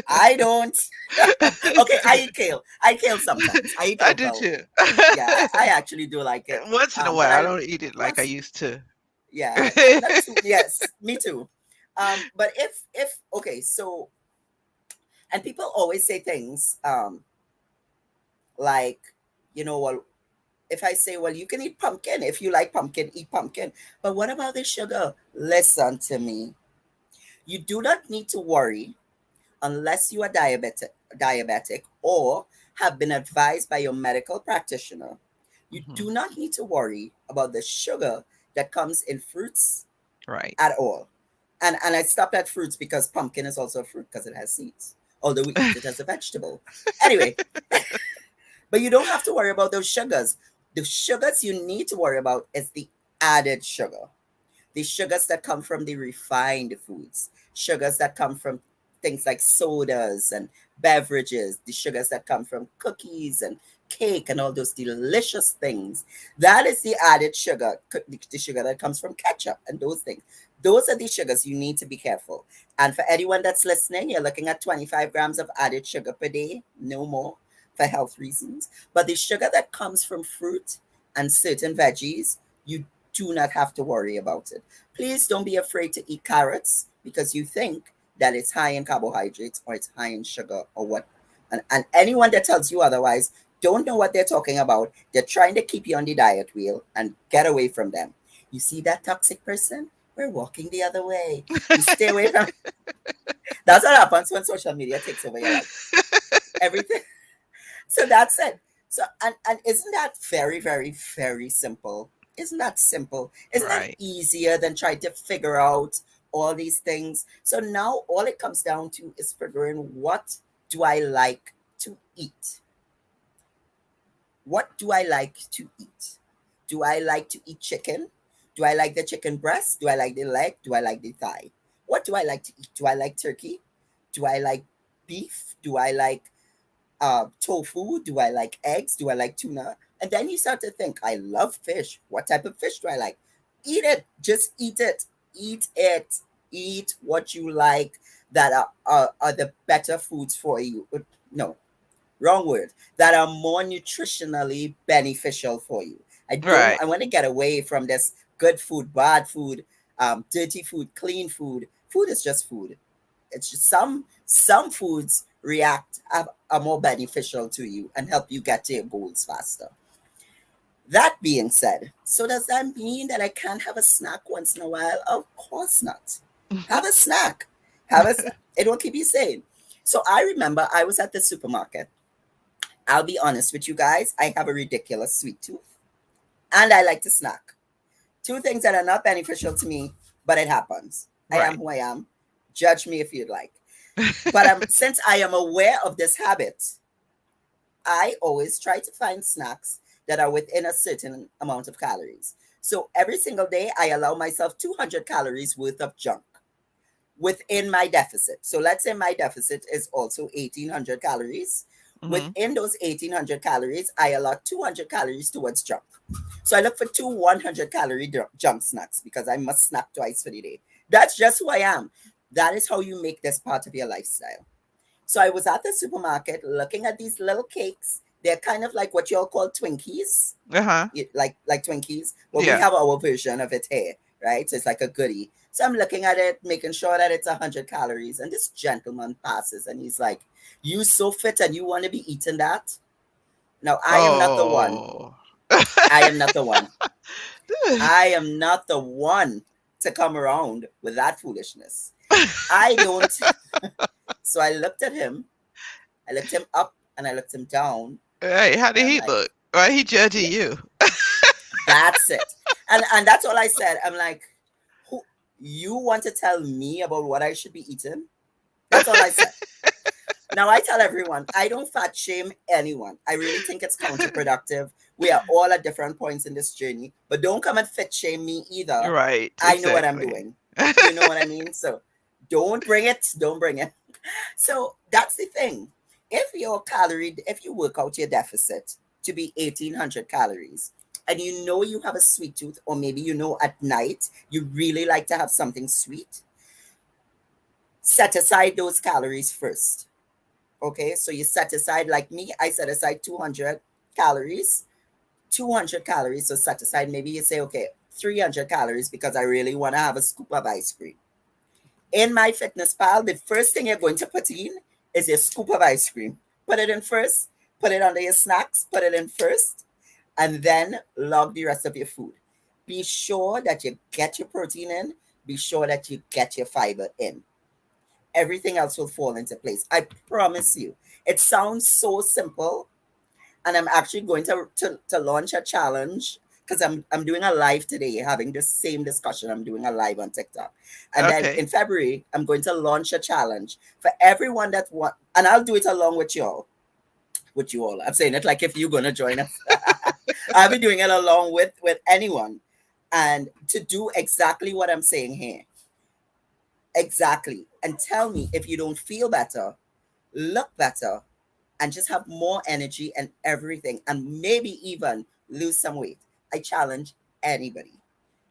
I don't. Okay, I eat kale. I eat kale sometimes. I eat I do local. too. Yeah, I actually do like it. Once in a But while, I I don't eat it like I once used to. yeah, not too. Yes, me too. But if okay, so and people always say things like, well, if I say, well, you can eat pumpkin if you like pumpkin, eat pumpkin. But what about the sugar? Listen to me. You do not need to worry unless you are diabetic or have been advised by your medical practitioner. You Mhm. do not need to worry about the sugar that comes in fruits Right. at all. And I stopped at fruits because pumpkin is also a fruit because it has seeds, although we eat it as a vegetable. Anyway, but you don't have to worry about those sugars. The sugars you need to worry about is the added sugar, the sugars that come from the refined foods, sugars that come from things like sodas and beverages, the sugars that come from cookies and cake and all those delicious things. That is the added sugar, the sugar that comes from ketchup and those things. Those are the sugars you need to be careful. And for anyone that's listening, you're looking at 25 grams of added sugar per day, no more, for health reasons. But the sugar that comes from fruit and certain veggies, you do not have to worry about it. Please don't be afraid to eat carrots because you think that it's high in carbohydrates or it's high in sugar or what. And anyone that tells you otherwise don't know what they're talking about. They're trying to keep you on the diet wheel and get away from them. You see that toxic person? We're walking the other way. You stay away from. That's what happens when social media takes over your life. Everything. So that's it. So and isn't that very very very simple? Isn't that simple? Isn't that Right. easier than trying to figure out all these things? So now all it comes down to is figuring what do I like to eat? What do I like to eat? Do I like to eat chicken? Do I like the chicken breast? Do I like the leg? Do I like the thigh? What do I like to eat? Do I like turkey? Do I like beef? Do I like tofu? Do I like eggs? Do I like tuna? And then you start to think, I love fish. What type of fish do I like? Eat it. Just eat it. Eat it. Eat what you like that are the better foods for you. No, wrong word, that are more nutritionally beneficial for you. Right. I want to get away from this good food, bad food, dirty food, clean food. Food is just food. It's just some foods are more beneficial to you and help you get to your goals faster. That being said, so does that mean that I can't have a snack once in a while? Of course not. Have a snack. It will keep you sane. So I remember I was at the supermarket. I'll be honest with you guys, I have a ridiculous sweet tooth and I like to snack. Two things that are not beneficial to me, but it happens. I am Right. who I am. Judge me if you'd like. But since I am aware of this habit, I always try to find snacks that are within a certain amount of calories. So every single day, I allow myself 200 calories worth of junk within my deficit. So let's say my deficit is also 1800 calories. Hmm. Within those 1800 calories, I allot 200 calories towards junk. So I look for two 100 calorie junk snacks because I must snack twice for the day. That's just who I am. That is how you make this part of your lifestyle. So I was at the supermarket looking at these little cakes. They're kind of like what y'all call Twinkies, Uh-huh. like Twinkies, but we Yeah. have our version of it here, right? So it's like a goodie. So I'm looking at it, making sure that it's 100 calories, and this gentleman passes, and he's like, "You so fit, and you want to be eating that?" Now I am not the one. Oh. I am not the one. I am not the one to come around with that foolishness. I don't. So I looked at him. I looked him up, and I looked him down, Hey, how and did I'm he like, look? Right, he judging "Yeah, you. that's it." And that's all I said. I'm like, who you want to tell me about what I should be eating? That's all I said. Now I tell everyone I don't fat shame anyone. I really think it's counterproductive. We are all at different points in this journey, but don't come and fit shame me either. Right, I know what I'm exactly. doing. You know what I mean? So don't bring it. Don't bring it. So that's the thing. If you work out your deficit to be 1800 calories, and you know you have a sweet tooth, or maybe you know at night you really like to have something sweet, set aside those calories first. Okay, so you set aside, like me, I set aside 200 calories. 200 calories, so set aside, maybe you say, okay, 300 calories because I really want to have a scoop of ice cream. In my fitness pal, the first thing you're going to put in is your scoop of ice cream. Put it in first, put it under your snacks, put it in first, and then log the rest of your food. Be sure that you get your protein in, be sure that you get your fiber in. Everything else will fall into place. I promise you. It sounds so simple, and I'm actually going to launch a challenge because I'm doing a live today, having the same discussion. I'm doing a live on TikTok, and then Okay. in February I'm going to launch a challenge for everyone that want, and I'll do it along with y'all. With you all, I'm saying it like if you're gonna join us. I'll be doing it along with anyone, and to do exactly what I'm saying here, exactly, and tell me if you don't feel better, look better, and just have more energy and everything, and maybe even lose some weight. I challenge anybody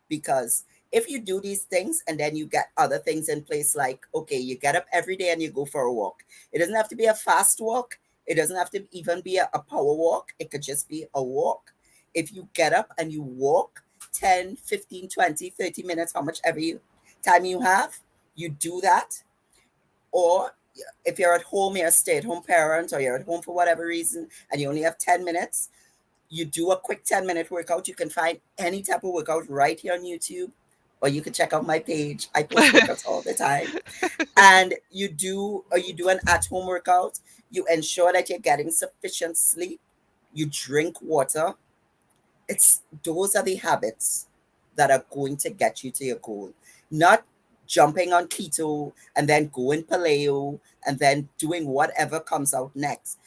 because if you do these things and then you get other things in place, like, okay, you get up every day and you go for a walk. It doesn't have to be a fast walk. It doesn't have to even be a power walk. It could just be a walk. If you get up and you walk 10, 15, 20, 30 minutes, how much ever time you have, you do that. Or if you're at home, you're a stay-at-home parent, or you're at home for whatever reason and you only have 10 minutes, you do a quick 10-minute workout. You can find any type of workout right here on YouTube, or you can check out my page. I post workouts all the time. And you do an at-home workout. You ensure that you're getting sufficient sleep. You drink water. It's those are the habits that are going to get you to your goal. Not jumping on keto and then going paleo and then doing whatever comes out next.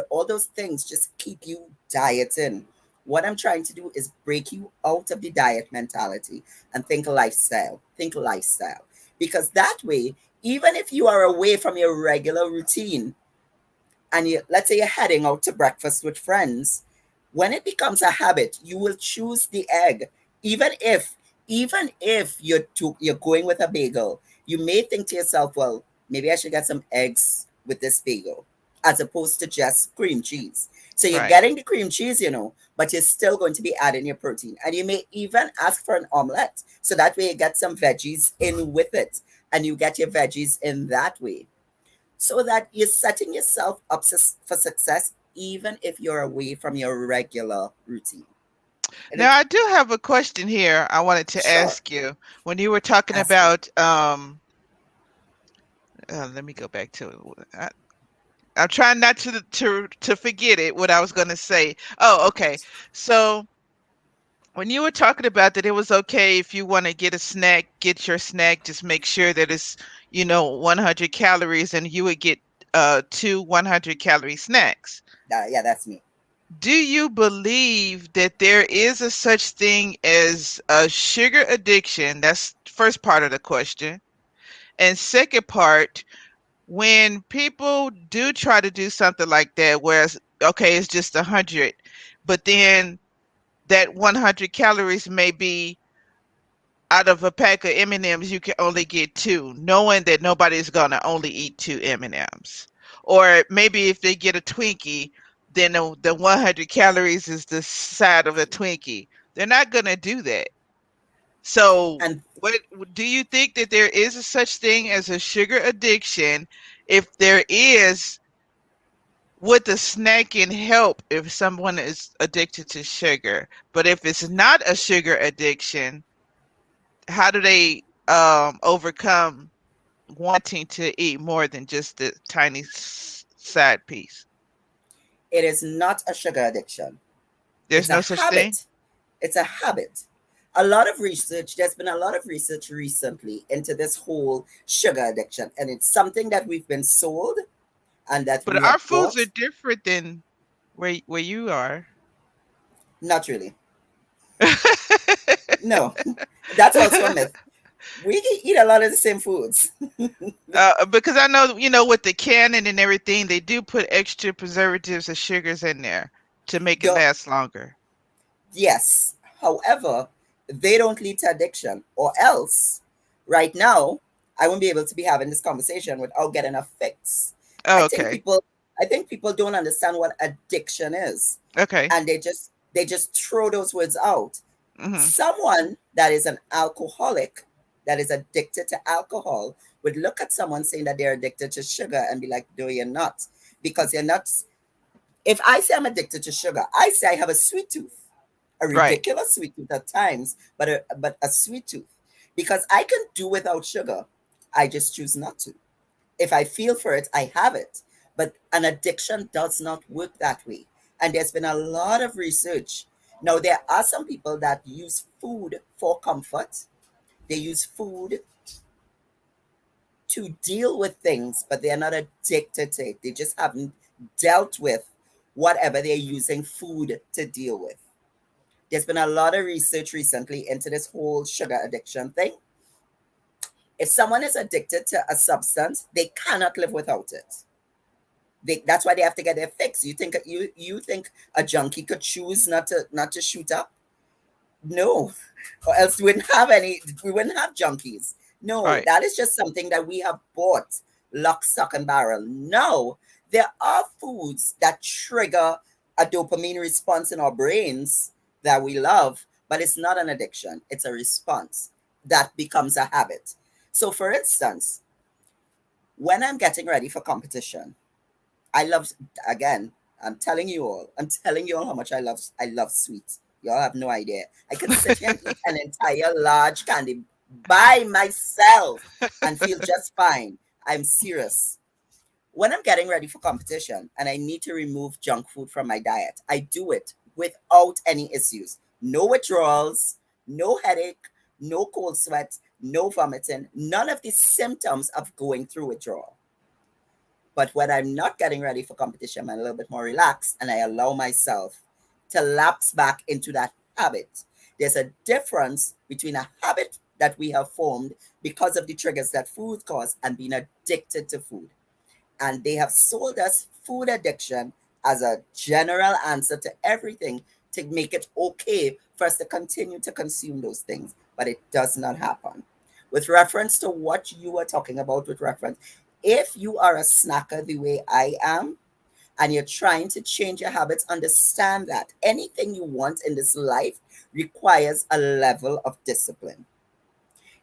All those things just keep you dieting. What I'm trying to do is break you out of the diet mentality and think lifestyle. Think lifestyle. Because that way, even if you are away from your regular routine, and let's say you're heading out to breakfast with friends, when it becomes a habit, you will choose the egg. Even if you're going with a bagel, you may think to yourself, well, maybe I should get some eggs with this bagel, as opposed to just cream cheese. So you're Right. getting the cream cheese, but you're still going to be adding your protein. And you may even ask for an omelette. So that way you get some veggies in with it. And you get your veggies in that way, so that you're setting yourself up for success, even if you're away from your regular routine. And Now it's I do have a question here I wanted to sure, ask you. When you were talking ask me. about let me go back to it. I'm trying not to forget it what I was going to say. Oh, okay. So when you were talking about that it was okay if you want to get a snack, get your snack, just make sure that it's, 100 calories and you would get two 100 calorie snacks. Yeah, that's me. Do you believe that there is a such thing as a sugar addiction? That's first part of the question. And second part, when people do try to do something like that, whereas okay, it's just 100, but then that 100 calories may be out of a pack of M&Ms, you can only get two, knowing that nobody's gonna only eat two M&Ms. Or maybe if they get a Twinkie, then the 100 calories is the side of a Twinkie. They're not gonna do that. So, And what do you think that there is a such thing as a sugar addiction? If there is, would the snacking help if someone is addicted to sugar? But if it's not a sugar addiction, how do they overcome wanting to eat more than just the tiny side piece? it is not a sugar addiction. There's It's a no such thing? habit. It's a habit. A lot of research, there's been a lot of research recently into this whole sugar addiction. And it's something that we've been sold and that we But have our foods are bought. different than where you are. Not really. No, that's also a myth. We can eat a lot of the same foods. Because I know, with the canning and everything, they do put extra preservatives and sugars in there to make it The last longer. Yes. However, they don't lead to addiction, or else, right now, I won't be able to be having this conversation without getting a fix. I Oh, think okay. people, I think people don't understand what addiction is, Okay. and they just throw those words out. Hmm. Someone that is an alcoholic, that is addicted to alcohol, would look at someone saying that they're addicted to sugar and be like, "No, you're not," because you're not. If I say I'm addicted to sugar, I say I have a sweet tooth, a Right. ridiculous sweet tooth at times, but a sweet tooth, because I can do without sugar. I just choose not to. If I feel for it, I have it. But an addiction does not work that way. And there's been a lot of research. Now, there are some people that use food for comfort. They use food to deal with things, but they're not addicted to it. They just haven't dealt with whatever they're using food to deal with. There's been a lot of research recently into this whole sugar addiction thing. If someone is addicted to a substance, they cannot live without it. That's why they have to get their fix. You think a junkie could choose not to shoot up? No, or else we wouldn't have junkies. No, Right. that is just something that we have bought lock, stock, and barrel. No, there are foods that trigger a dopamine response in our brains that we love, but it's not an addiction, it's a response that becomes a habit. So, for instance, when I'm getting ready for competition, I love, again, I'm telling you all how much I love sweets. Y'all have no idea. I could sit here and eat an entire large candy by myself and feel just fine. I'm serious. When I'm getting ready for competition and I need to remove junk food from my diet, I do it without any issues. No withdrawals, no headache, no cold sweat, no vomiting, none of the symptoms of going through withdrawal. But when I'm not getting ready for competition, I'm a little bit more relaxed and I allow myself to lapse back into that habit. There's a difference between a habit that we have formed because of the triggers that food cause and being addicted to food. And they have sold us food addiction as a general answer to everything to make it okay for us to continue to consume those things. But it does not happen. With reference to what you are talking about, with reference, if you are a snacker the way I am, and you're trying to change your habits, understand that anything you want in this life requires a level of discipline.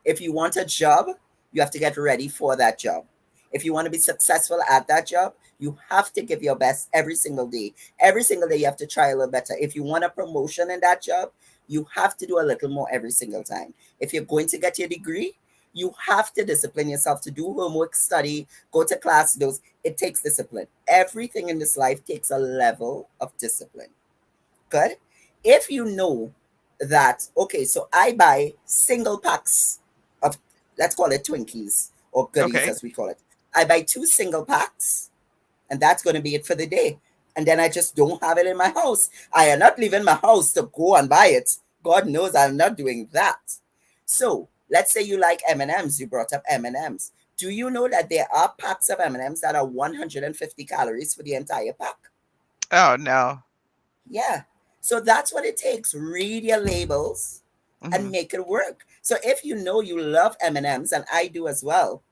If you want a job, you have to get ready for that job. If you want to be successful at that job, you have to give your best every single day. Every single day, you have to try a little better. If you want a promotion in that job, you have to do a little more every single time. If you're going to get your degree, you have to discipline yourself to do homework, study, go to class. Those it takes discipline. Everything in this life takes a level of discipline. Good. If you know that, okay, so I buy single packs of, let's call it Twinkies or goodies Okay. as we call it. I buy two single packs, and that's going to be it for the day. And then I just don't have it in my house. I am not leaving my house to go and buy it. God knows I'm not doing that. So let's say you like M&Ms. You brought up M&Ms. Do you know that there are packs of M&Ms that are 150 calories for the entire pack? Oh no. Yeah. So that's what it takes. Read your labels and Hmm. make it work. So if you know you love M&Ms, and I do as well,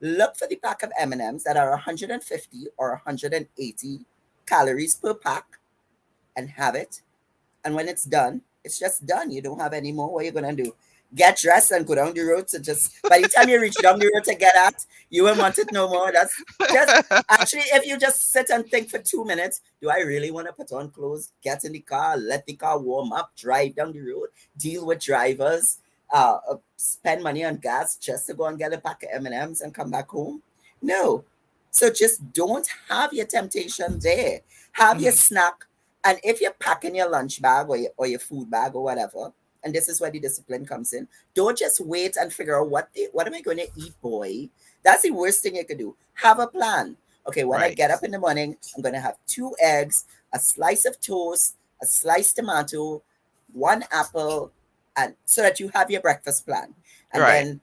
look for the pack of M&Ms that are 150 or 180 calories per pack and have it. And when it's done, it's just done. You don't have any more. What are you gonna do? Get dressed and go down the road to just by the time you reach down the road to get at, you won't want it no more. That's just actually if you just sit and think for 2 minutes, do I really want to put on clothes, get in the car, let the car warm up, drive down the road, deal with drivers, spend money on gas just to go and get a pack of M&Ms and come back home? No. So just don't have your temptation there. Have your Hmm. snack, and if you're packing your lunch bag or your food bag or whatever, and this is where the discipline comes in, don't just wait and figure out what am I going to eat, boy. That's the worst thing you could do. Have a plan. Okay, when I Right. get up in the morning, I'm going to have two eggs, a slice of toast, a sliced tomato, one apple, and so that you have your breakfast plan. And Right. then,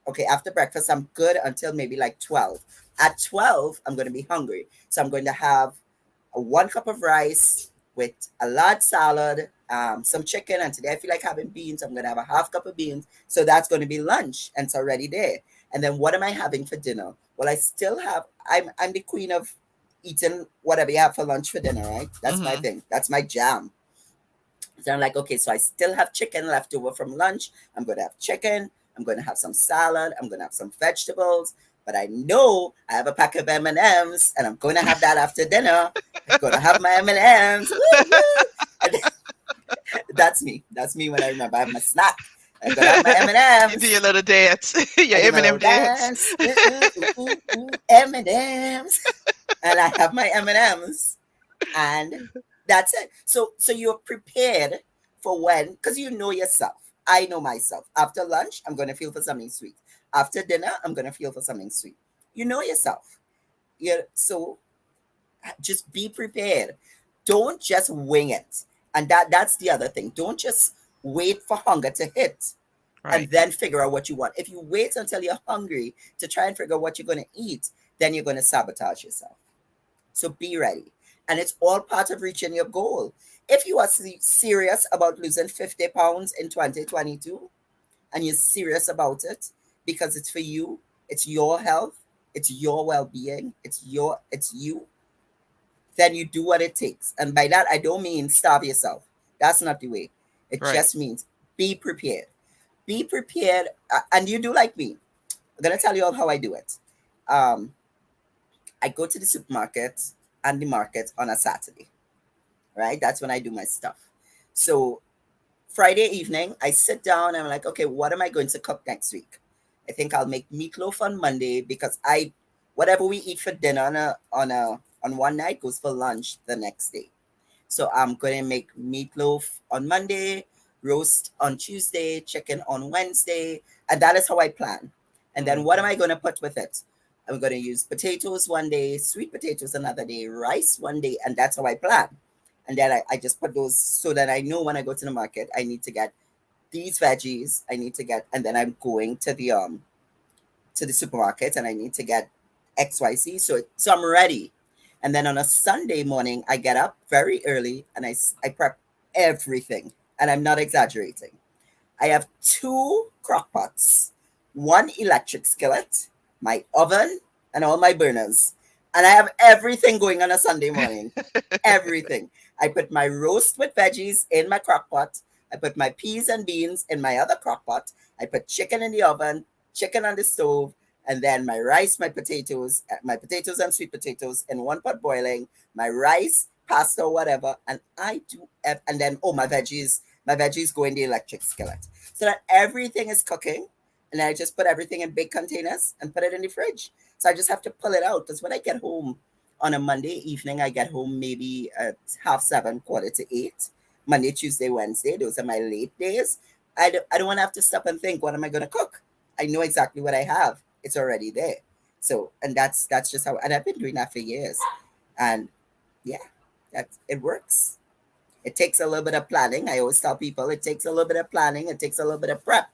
okay, after breakfast, I'm good until maybe like 12. At 12, I'm going to be hungry. So I'm going to have a 1 cup of rice with a large salad, some chicken, and today I feel like having beans. I'm gonna have a half cup of beans, so that's going to be lunch, and it's already there. And then what am I having for dinner? Well, I still have. I'm the queen of eating whatever you have for lunch for dinner, right? That's my Hmm. thing. That's my jam. So I'm like, okay, so I still have chicken left over from lunch. I'm going to have chicken. I'm going to have some salad. I'm going to have some vegetables. But I know I have a pack of M&Ms, and I'm going to have that after dinner. I'm going to have my M&Ms. Woo-hoo! And that's me. That's me when I remember I have my snack. I'm going to have my You do your M&Ms. little dance, your I do my M&M little dance. dance. Ooh, ooh, ooh, ooh, ooh, M&Ms. And I have my M&Ms, and that's it. So you're prepared for when, because you know yourself. I know myself. After lunch, I'm going to feel for something sweet. After dinner, I'm going to feel for something sweet. You know yourself. So just be prepared. Don't just wing it. And that's the other thing. Don't just wait for hunger to hit and Right. then figure out what you want. If you wait until you're hungry to try and figure out what you're going to eat, then you're going to sabotage yourself. So be ready. And it's all part of reaching your goal. if you are serious about losing 50 pounds in 2022 and you're serious about it because it's for you, it's your health, it's your well-being, it's you, then you do what it takes. And by that I don't mean starve yourself. That's not the way. It Right. just means be prepared. Be prepared, and you do like me. I'm gonna tell you all how I do it. Um, I go to the supermarket and the market on a Saturday, right? That's when I do my stuff. So Friday evening, I sit down and I'm like, okay, what am I going to cook next week? I think I'll make meatloaf on Monday because I whatever we eat for dinner on one night goes for lunch the next day. So I'm going to make meatloaf on Monday, roast on Tuesday, chicken on Wednesday, and that is how I plan. And then what am Hmm. I going to put with it? I'm going to use potatoes one day, sweet potatoes another day, rice one day, and that's how I plan. And then I just put those so that I know when I go to the market, I need to get these veggies. I need to get, and then I'm going to the supermarket and I need to get XYZ. So I'm ready. And then on a Sunday morning, I get up very early and I prep everything. And I'm not exaggerating. I have two crock pots, one electric skillet, my oven, and all my burners. And I have everything going on a Sunday morning. Everything. I put my roast with veggies in my crock pot. I put my peas and beans in my other crock pot. I put chicken in the oven, chicken on the stove, and then my rice, my potatoes and sweet potatoes in one pot boiling, my rice, pasta, whatever, and and then my veggies go in the electric skillet, so that everything is cooking, and I just put everything in big containers and put it in the fridge. So I just have to pull it out because when I get home on a Monday evening, I get home maybe at 7:30, 7:45. Monday, Tuesday, Wednesday, those are my late days. I don't want to have to stop and think, what am I going to cook? I know exactly what I have. It's already there. So, and that's just how, and I've been doing that for years. And yeah, it works. It takes a little bit of planning. I always tell people it takes a little bit of planning, it takes a little bit of prep,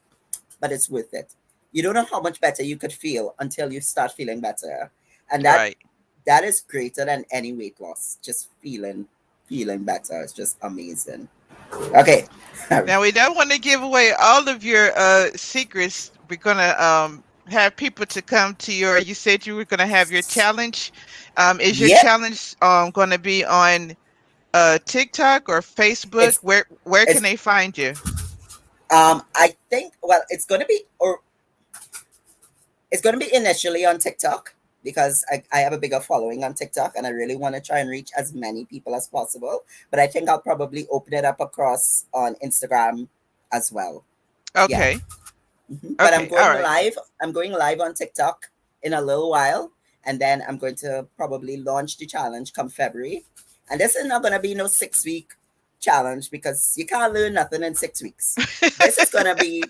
but it's worth it. You don't know how much better you could feel until you start feeling better. And Right. that is greater than any weight loss. Just feeling better. It's just amazing. Okay. Now we don't want to give away all of your secrets. We're gonna have people to come to your. You said you were gonna have your challenge. Is your Yep. challenge gonna be on TikTok or Facebook? It's Where can it's they find you? I think, well, it's gonna be initially on TikTok because I have a bigger following on TikTok and I really want to try and reach as many people as possible. But I think I'll probably open it up across on Instagram as well. Yeah. Okay. But Okay. All right. I'm going live on TikTok in a little while, and then I'm going to probably launch the challenge come February. And this is not going to be no 6 week challenge because you can't learn nothing in 6 weeks. This is going to be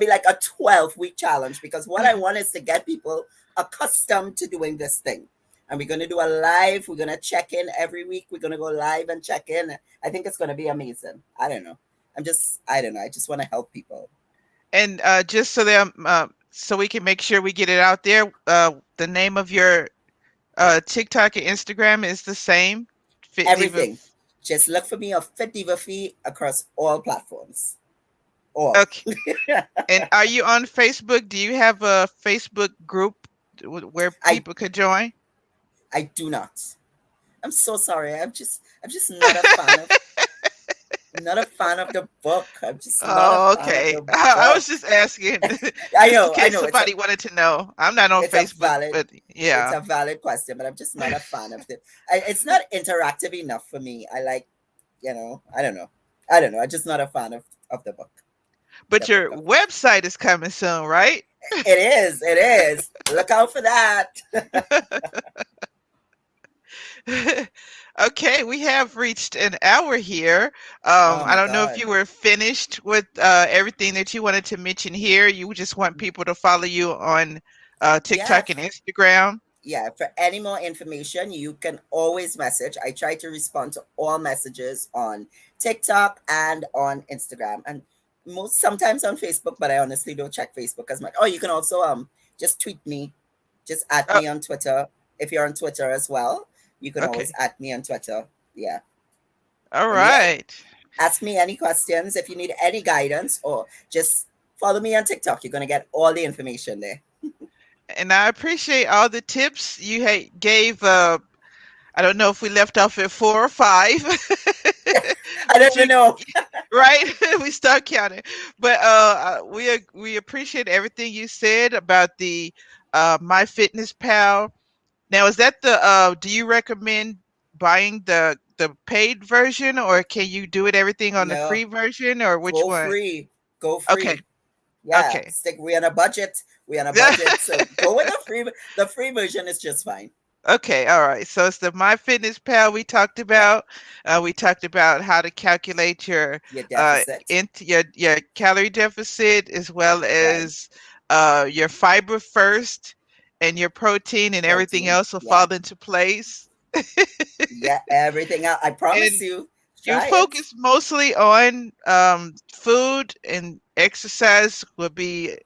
like a 12-week challenge because what I want is to get people accustomed to doing this thing. And we're going to do a live. We're going to check in every week. We're going to go live and check in. I think it's going to be amazing. I don't know. I don't know. I just want to help people. And just so that so we can make sure we get it out there, the name of your TikTok and Instagram is the same. Fit Diva. Everything. Just look for me on Fit Diva Fee across all platforms. All. Okay. And are you on Facebook? Do you have a Facebook group where I people could join? I do not. I'm so sorry. I'm just not a fan of the book. I'm just not a Oh, fan of okay. the I was book. just asking, just in I case know. somebody wanted to know. I'm not on It's a Facebook, valid but it's yeah. a valid question, but I'm just not a fan of it. It's not interactive enough for me. I like, I don't know. I don't know. I'm just not a fan of the book. The But book your of website is coming soon, right? it is. It is. Look out for that. Okay, we have reached an hour here. Oh I my don't know if god. you were finished with everything that you wanted to mention here. You just want people to follow you on Yeah, TikTok and Instagram. yeah. For any more information, you can always message. I try to respond to all messages on TikTok and on Instagram, and most sometimes on Facebook. But I honestly don't check Facebook as much. Oh, you can also just tweet me, just at Oh, me on Twitter. If you're on Twitter as well, you can okay. always at me on Twitter. Yeah. All And yeah, right. ask me any questions if you need any guidance, or just follow me on TikTok. You're going to get all the information there. And I appreciate all the tips you gave. I don't know if we left off at 4 or 5, I don't but even you know. right, we start counting. But we appreciate everything you said about the My Fitness Pal. Now, is that the do you recommend buying the paid version, or can you do it everything on the No, free version, or which go one? free. Go Okay, free. Yeah, okay. stick. We on a budget. We on a budget. So go with the free. The free version is just fine. Okay, all right. So it's the MyFitnessPal we talked Yeah, about. We talked about how to calculate your your deficit. your calorie deficit, as well Right. as your fiber first, and your protein, and everything Protein. else will Yeah. fall into place. Yeah. Everything out. I promise And you. you Try it. focus mostly on food, and exercise will be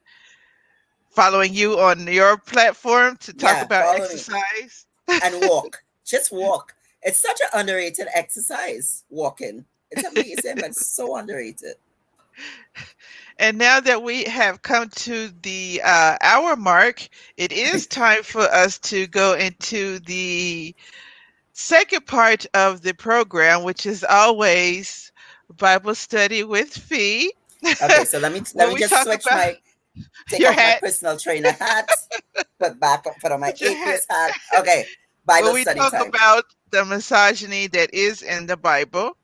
following you on your platform to talk Yeah. about Follow me exercise. and walk. Just walk. It's such an underrated exercise. Walking. It's amazing, but so underrated. And now that we have come to the hour mark, it is time for us to go into the second part of the program, which is always Bible study with Fee, Okay, so let where me we just talk switch about my take your off my hat, personal trainer hat, put on my put your hat, atheist hat. Okay, where Bible we study talk time. about the misogyny that is in the Bible.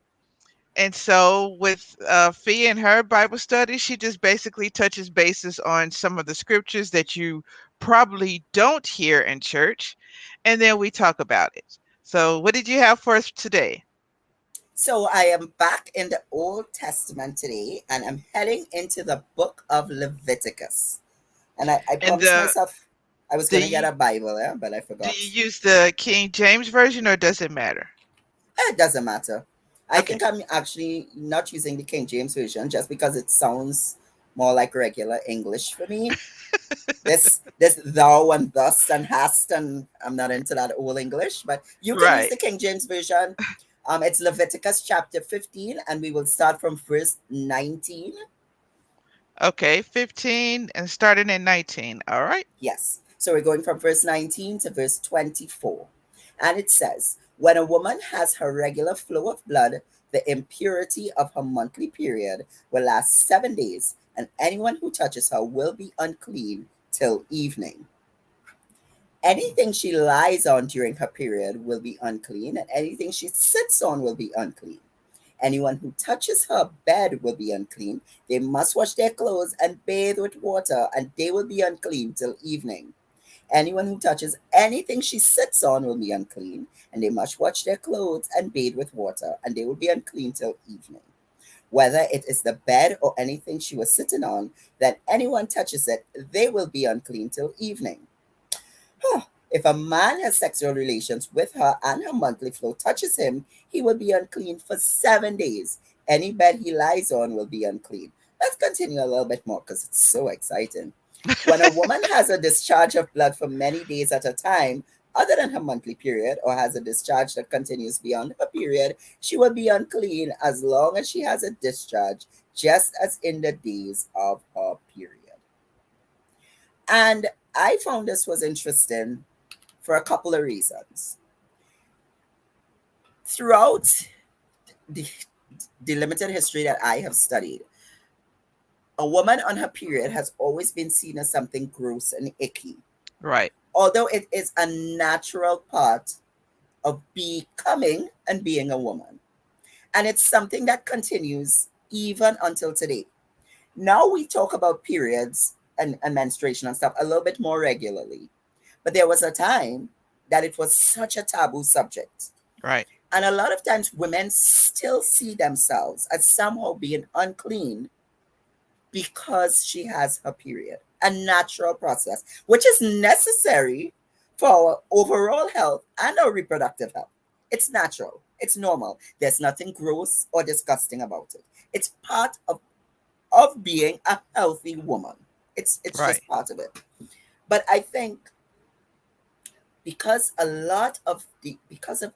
And so, with Fee and her Bible study, she just basically touches bases on some of the scriptures that you probably don't hear in church, and then we talk about it. So, what did you have for us today? So I am back in the Old Testament today, and I'm heading into the book of Leviticus. And I And promised myself I was do going to get you a Bible, yeah, but I do forgot. you use the King James version, or does it matter? It doesn't matter. I Okay, think I'm actually not using the King James version just because it sounds more like regular English for me. This thou and thus and hast, and I'm not into that old English, but you can use right. the King James version. It's Leviticus chapter 15, and we will start from verse 19. Okay, 15 and starting at 19. All right. Yes. So we're going from verse 19 to verse 24. And it says, when a woman has her regular flow of blood, the impurity of her monthly period will last 7 days, and anyone who touches her will be unclean till evening. Anything she lies on during her period will be unclean, and anything she sits on will be unclean. Anyone who touches her bed will be unclean. They must wash their clothes and bathe with water, and they will be unclean till evening. Anyone who touches anything she sits on will be unclean, and they must wash their clothes and bathe with water, and they will be unclean till evening. Whether it is the bed or anything she was sitting on, that anyone touches it, they will be unclean till evening. If a man has sexual relations with her and her monthly flow touches him, he will be unclean for 7 days. Any bed he lies on will be unclean. Let's continue a little bit more because it's so exciting. When a woman has a discharge of blood for many days at a time, other than her monthly period, or has a discharge that continues beyond her period, she will be unclean as long as she has a discharge, just as in the days of her period. And I found this was interesting for a couple of reasons. Throughout the, the limited history that I have studied, a woman on her period has always been seen as something gross and icky, Right. although it is a natural part of becoming and being a woman. And it's something that continues even until today. Now we talk about periods and menstruation and stuff a little bit more regularly. But there was a time that it was such a taboo subject. Right. And a lot of times women still see themselves as somehow being unclean because she has her period. A natural process, which is necessary for our overall health and our reproductive health. It's natural. It's normal. There's nothing gross or disgusting about it. It's part of being a healthy woman. It's Right. just part of it. But I think because a lot of the because of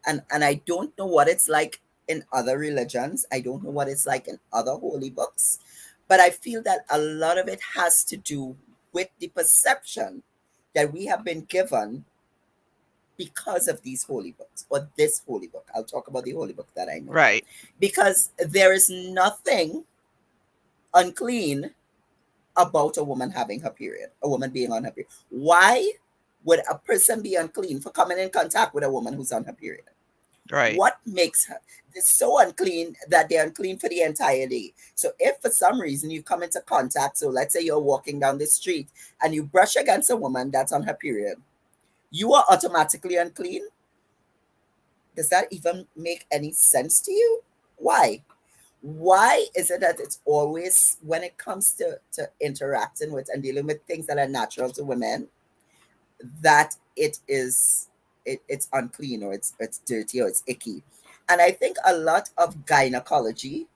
and I don't know what it's like in other religions. I don't know what it's like in other holy books, but I feel that a lot of it has to do with the perception that we have been given because of these holy books or this holy book. I'll talk about the holy book that I know. Right. Because there is nothing unclean about a woman having her period, a woman being on her period. Why would a person be unclean for coming in contact with a woman who's on her period? Right. What makes her so unclean that they're unclean for the entire day? So if for some reason you come into contact, so let's say you're walking down the street and you brush against a woman that's on her period, you are automatically unclean. Does that even make any sense to you? Why? Why is it that it's always when it comes to interacting with and dealing with things that are natural to women that it's unclean or it's dirty or it's icky? And I think a lot of gynecology,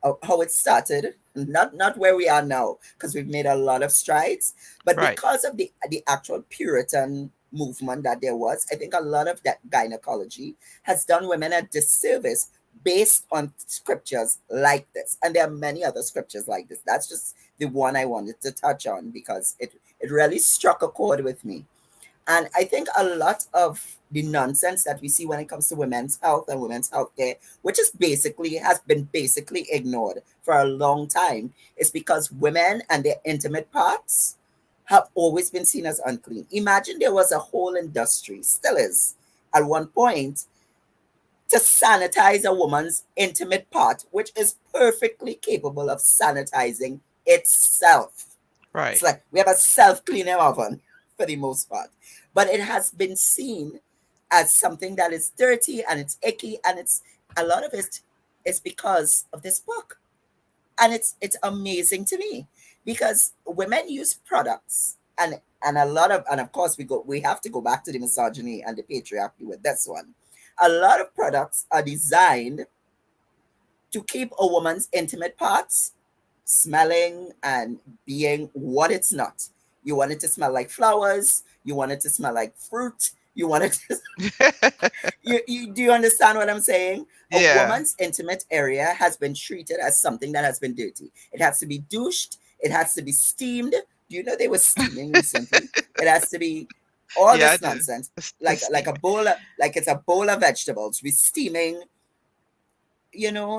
how it started, not where we are now, because we've made a lot of strides, but Right. because of the actual Puritan movement that there was, I think a lot of that gynecology has done women a disservice based on scriptures like this. And there are many other scriptures like this. That's just the one I wanted to touch on because it really struck a chord with me. And I think a lot of the nonsense that we see when it comes to women's health and women's health care, which is basically has been basically ignored for a long time, is because women and their intimate parts have always been seen as unclean. Imagine there was a whole industry, still is, at one point, to sanitize a woman's intimate part, which is perfectly capable of sanitizing itself. It's Right. like we have a self-cleaning oven for the most part. But it has been seen as something that is dirty and it's icky, and it's a lot of it is because of this book. And it's amazing to me because women use products and a lot of, and of course we have to go back to the misogyny and the patriarchy with this one. A lot of products are designed to keep a woman's intimate parts smelling and being what it's not. You want it to smell like flowers. You want it to smell like fruit. You want it to. You do you understand what I'm saying? A Yeah. woman's intimate area has been treated as something that has been dirty. It has to be douched. It has to be steamed. Do you know they were steaming recently? It has to be all Yeah, I this do. nonsense, The like a steaming. bowl of, like it's a bowl of vegetables. We steaming,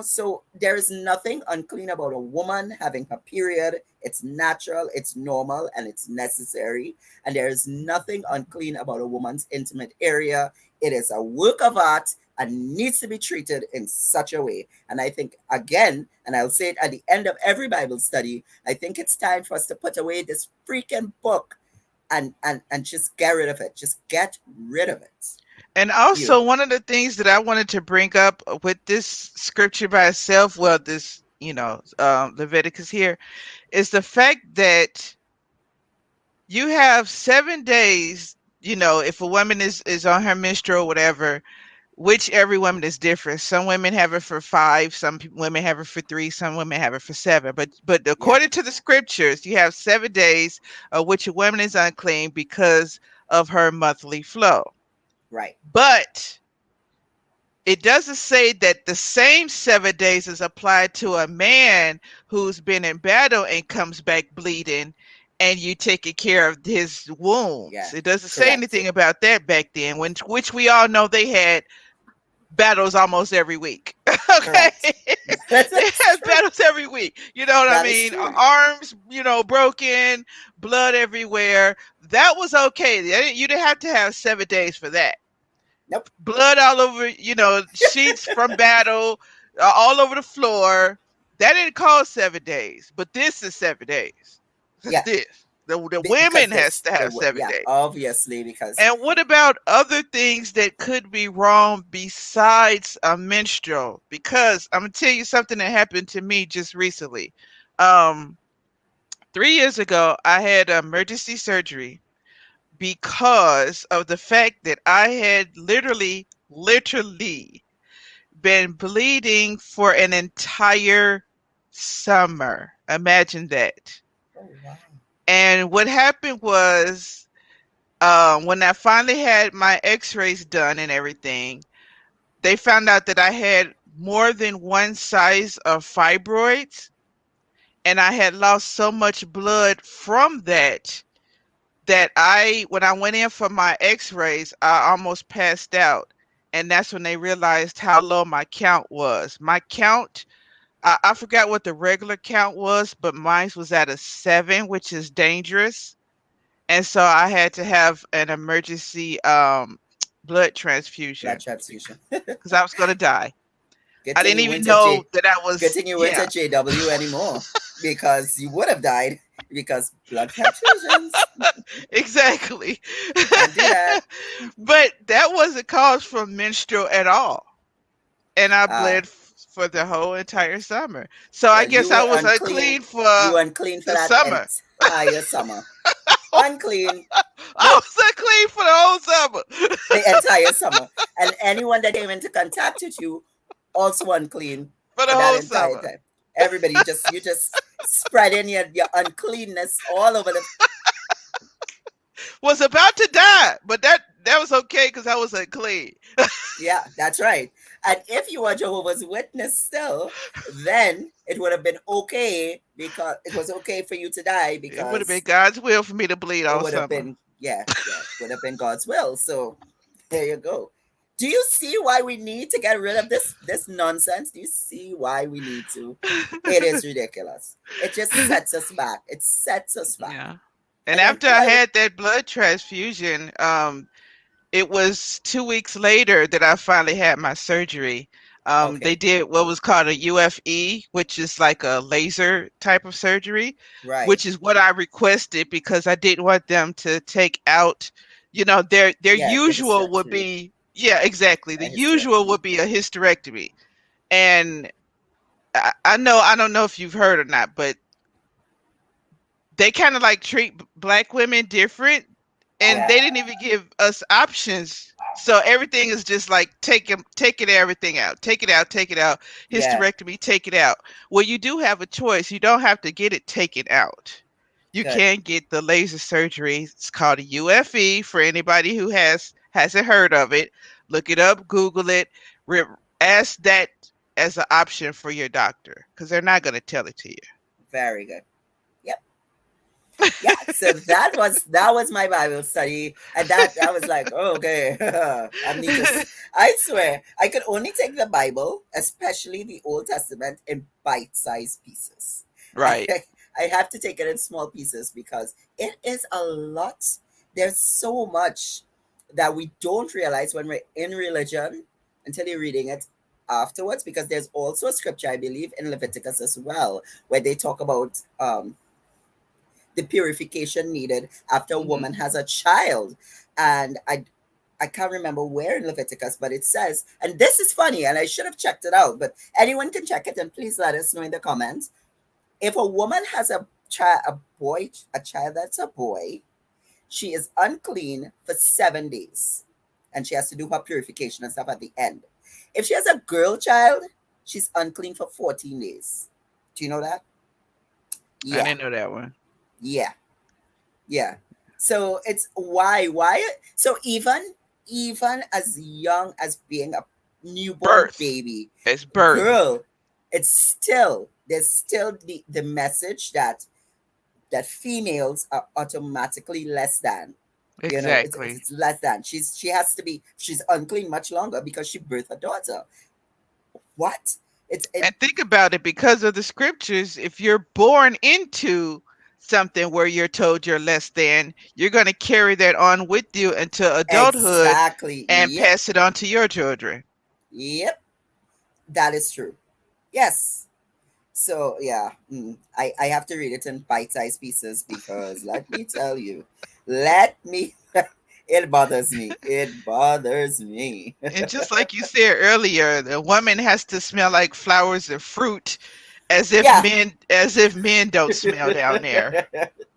so there is nothing unclean about a woman having her period. It's natural, it's normal, and it's necessary. And there is nothing unclean about a woman's intimate area. It is a work of art and needs to be treated in such a way. And I think, again, and I'll say it at the end of every Bible study, I think it's time for us to put away this freaking book and just get rid of it. Just get rid of it. And You. also, one of the things that I wanted to bring up with this scripture by itself, well, this, Leviticus here, is the fact that you have 7 days. If a woman is on her menstrual or whatever, which every woman is different. Some women have it for 5, some women have it for 3, some women have it for 7. But Yeah, according to the scriptures, you have 7 days of which a woman is unclean because of her monthly flow. right. But it doesn't say that the same 7 days is applied to a man who's been in battle and comes back bleeding and you taking care of his wounds. Yeah, It doesn't say correct. anything about that back then, which we all know they had battles almost every week. Okay. Correct. They That's had true. battles every week. You know what I That is mean? true. Arms, broken, blood everywhere. That was okay. You didn't have to have 7 days for that. Nope. Blood all over, sheets from battle, all over the floor. That didn't cause 7 days, but this is 7 days. Yeah, This the because women has this to have seven yeah, days. obviously because And what about other things that could be wrong besides a menstrual? Because I'm gonna tell you something that happened to me just recently. Um, 3 years ago, I had emergency surgery because of the fact that I had literally been bleeding for an entire summer. Imagine that. oh wow. And what happened was, when I finally had my X-rays done and everything, they found out that I had more than one size of fibroids, and I had lost so much blood from that that when I went in for my x-rays, I almost passed out. And that's when they realized how low my count was. My count, I forgot what the regular count was, but mine was at a 7, which is dangerous. And so I had to have an emergency blood Blood transfusion transfusion. because I was going to die. Good I thing didn't you even went to know that I Good was, thing you weren't yeah, at JW anymore, because you would have died, because blood transfusions exactly. can't do that. But that wasn't cause for menstrual at all. And I Ah, bled for the whole entire summer. So I well, guess you I were was unclean. unclean for You were unclean for the that summer. entire summer. Unclean. I Nope. was unclean for the whole summer. The entire summer. And anyone that came into contact with you also unclean For the for that whole entire summer. time. Everybody, you just spreading your uncleanness all over the. Was about to die, but that was okay because I was unclean. Yeah, that's right. And if you were Jehovah's Witness still, then it would have been okay, because it was okay for you to die, It would have been because God's will for me to bleed it all would have summer. been, yeah, it would have been God's will. So there you go. Do you see why we need to get rid of this nonsense? Do you see why we need to? It is ridiculous. It just sets us back. It sets us back. Yeah. And And then after I had that blood transfusion, it was 2 weeks later that I finally had my surgery. They okay, did what was called a UFE, which is like a laser type of surgery, right. which is what I requested because I didn't want them to take out, their Yeah, the usual would hysterectomy. be, yeah, exactly. A The usual hysterectomy. would be a hysterectomy. And I don't know if you've heard or not, but they kind of like treat black women different, and Yeah, they didn't even give us options. So everything is just like taking everything out, take it out, take it out, yeah. hysterectomy, take it out. Well, you do have a choice. You don't have to get it taken out. You Good. can get the laser surgery. It's called a UFE for anybody who hasn't heard of it. Look it up, Google it, re- ask that as an option for your doctor because they're not going to tell it to you. Very good. Yep. Yeah. So that was my Bible study, and that was like, oh, okay. I need to. I swear, I could only take the Bible, especially the Old Testament, in bite-sized pieces. I Right. I have to take it in small pieces, because it is a lot. There's so much that we don't realize when we're in religion until you're reading it afterwards. Because there's also a scripture, I believe, in Leviticus as well, where they talk about the purification needed after a Hmm. woman has a child. And I can't remember where in Leviticus, but it says, and this is funny, and I should have checked it out, but anyone can check it, and please let us know in the comments. If a woman has a child, a child that's a boy, she is unclean for 7 days, and she has to do her purification and stuff at the end. If she has a girl child, she's unclean for 14 days. Do you know that? I Yeah, didn't know that one. yeah. Yeah. So it's why so even as young as being a newborn Birth. baby It's birth. girl, there's still the message that females are automatically less than. Exactly. It's less than. She's unclean much longer because she birthed a daughter. What? It's it And think about it, because of the scriptures, if you're born into something where you're told you're less than, you're going to carry that on with you into adulthood exactly. and Yep. pass it on to your children. Yep. That is true. Yes. So yeah, I have to read it in bite-sized pieces, because let me tell you, let me it bothers me. It bothers me. And just like you said earlier, the woman has to smell like flowers and fruit, Yeah. as if men don't smell down there.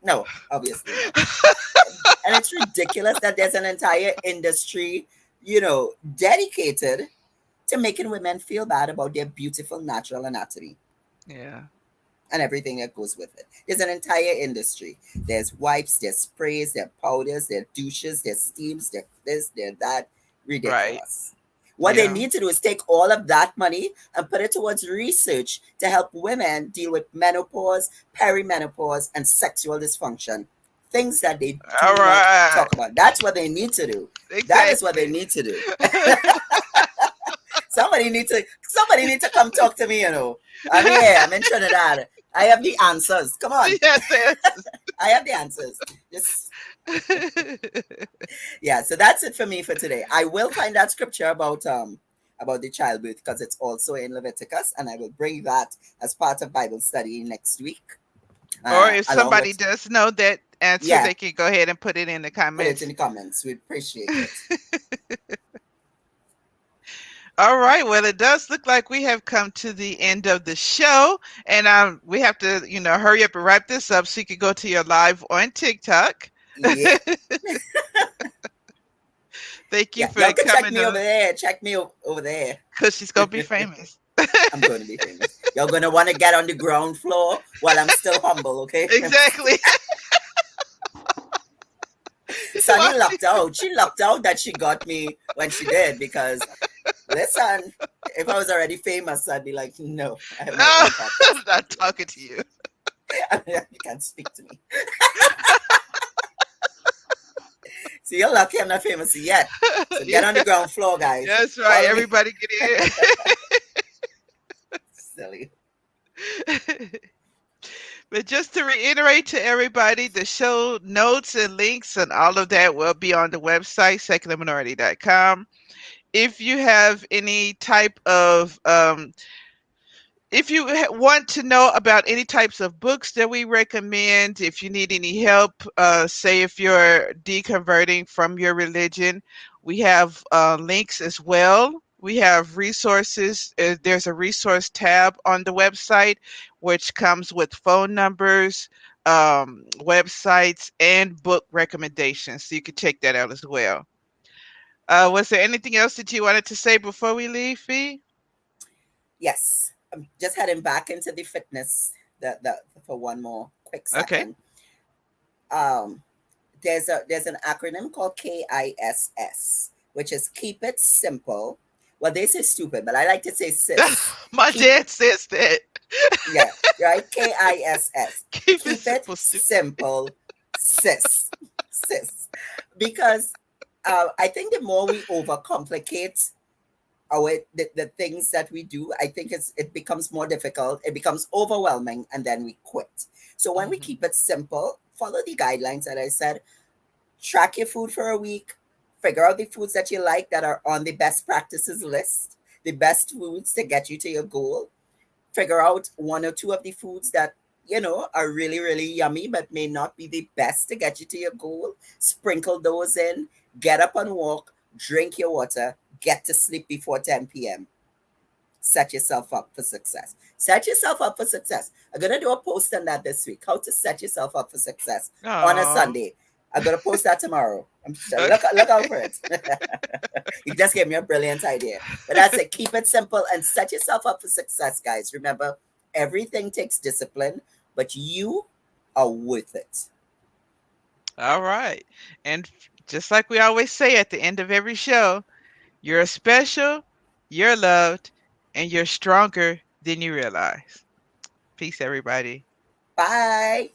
No, obviously not. And it's ridiculous that there's an entire industry, dedicated to making women feel bad about their beautiful natural anatomy Yeah. and everything that goes with it. There's an entire industry. There's wipes, there's sprays, there's powders, there's douches, there's steams, there's this, there's that. Right. Ridiculous. What they Yeah. need to do is take all of that money and put it towards research to help women deal with menopause, perimenopause, and sexual dysfunction. Things that they All do not right. talk about. That's what they need to do. That is what they Exactly. need to do. Somebody need to come talk to me, you know. I'm here, I'm in Trinidad. I have the answers. Come on. Yes, yes. I have the answers. Just yeah, so that's it for me for today. I will find that scripture about the childbirth because it's also in Leviticus, and I will bring that as part of Bible study next week. Or if Along somebody with does know that answer, yeah, they can go ahead and put it in the put it in comments. the comments. We appreciate it. All right. Well, it does look like we have come to the end of the show, and we have to, hurry up and wrap this up so you can go to your live on TikTok. Yeah, Thank you yeah. for Y'all can check coming me over on, there. Check me over there. because she's gonna be famous. I'm going to be famous. Y'all gonna want to get on the ground floor while I'm still humble, okay? Exactly. Sunny lucked out. She lucked out that she got me when she did because listen, if I was already famous, I'd be like, no, I have my No, own podcast. I'm not talking to you. You can't speak to me. So you're lucky I'm not famous yet. So get Yeah, on the ground floor, guys. that's right. Follow me. Everybody get Silly. in. But just to reiterate to everybody, the show notes and links and all of that will be on the website, secularminority.com. If you have any type of if you want to know about any types of books that we recommend, if you need any help, say if you're deconverting from your religion, we have links as well. We have resources. There's a resource tab on the website, which comes with phone numbers, websites, and book recommendations. So you can check that out as well. Was there anything else that you wanted to say before we leave, Fee? Yes. I'm just heading back into the fitness for one more quick Okay. second. Um, there's an acronym called KISS, which is keep it simple. Well, they say stupid, but I like to say sis. My Keep dad says that. yeah, right. KISS. Keep it Keep it simple, stupid. simple, sis. Because I think the more we overcomplicate the things that we do, I think it becomes more difficult. It becomes overwhelming, and then we quit. So when we Mhm. keep it simple, follow the guidelines that I said. Track your food for a week. Figure out the foods that you like that are on the best practices list, the best foods to get you to your goal. Figure out one or two of the foods that are really really yummy but may not be the best to get you to your goal. Sprinkle those in. Get up and walk. Drink your water. Get to sleep before 10 p.m. Set yourself up for success. Set yourself up for success. I'm gonna do a post on that this week. How to set yourself up for success on a Aw. Sunday. I'm gonna post that tomorrow. I'm sure, Okay. look out for it. You just gave me a brilliant idea. But that's it. Keep it simple and set yourself up for success, guys. Remember, everything takes discipline, but you are worth it. All right. And just like we always say at the end of every show, you're special, you're loved, and you're stronger than you realize. Peace, everybody. Bye.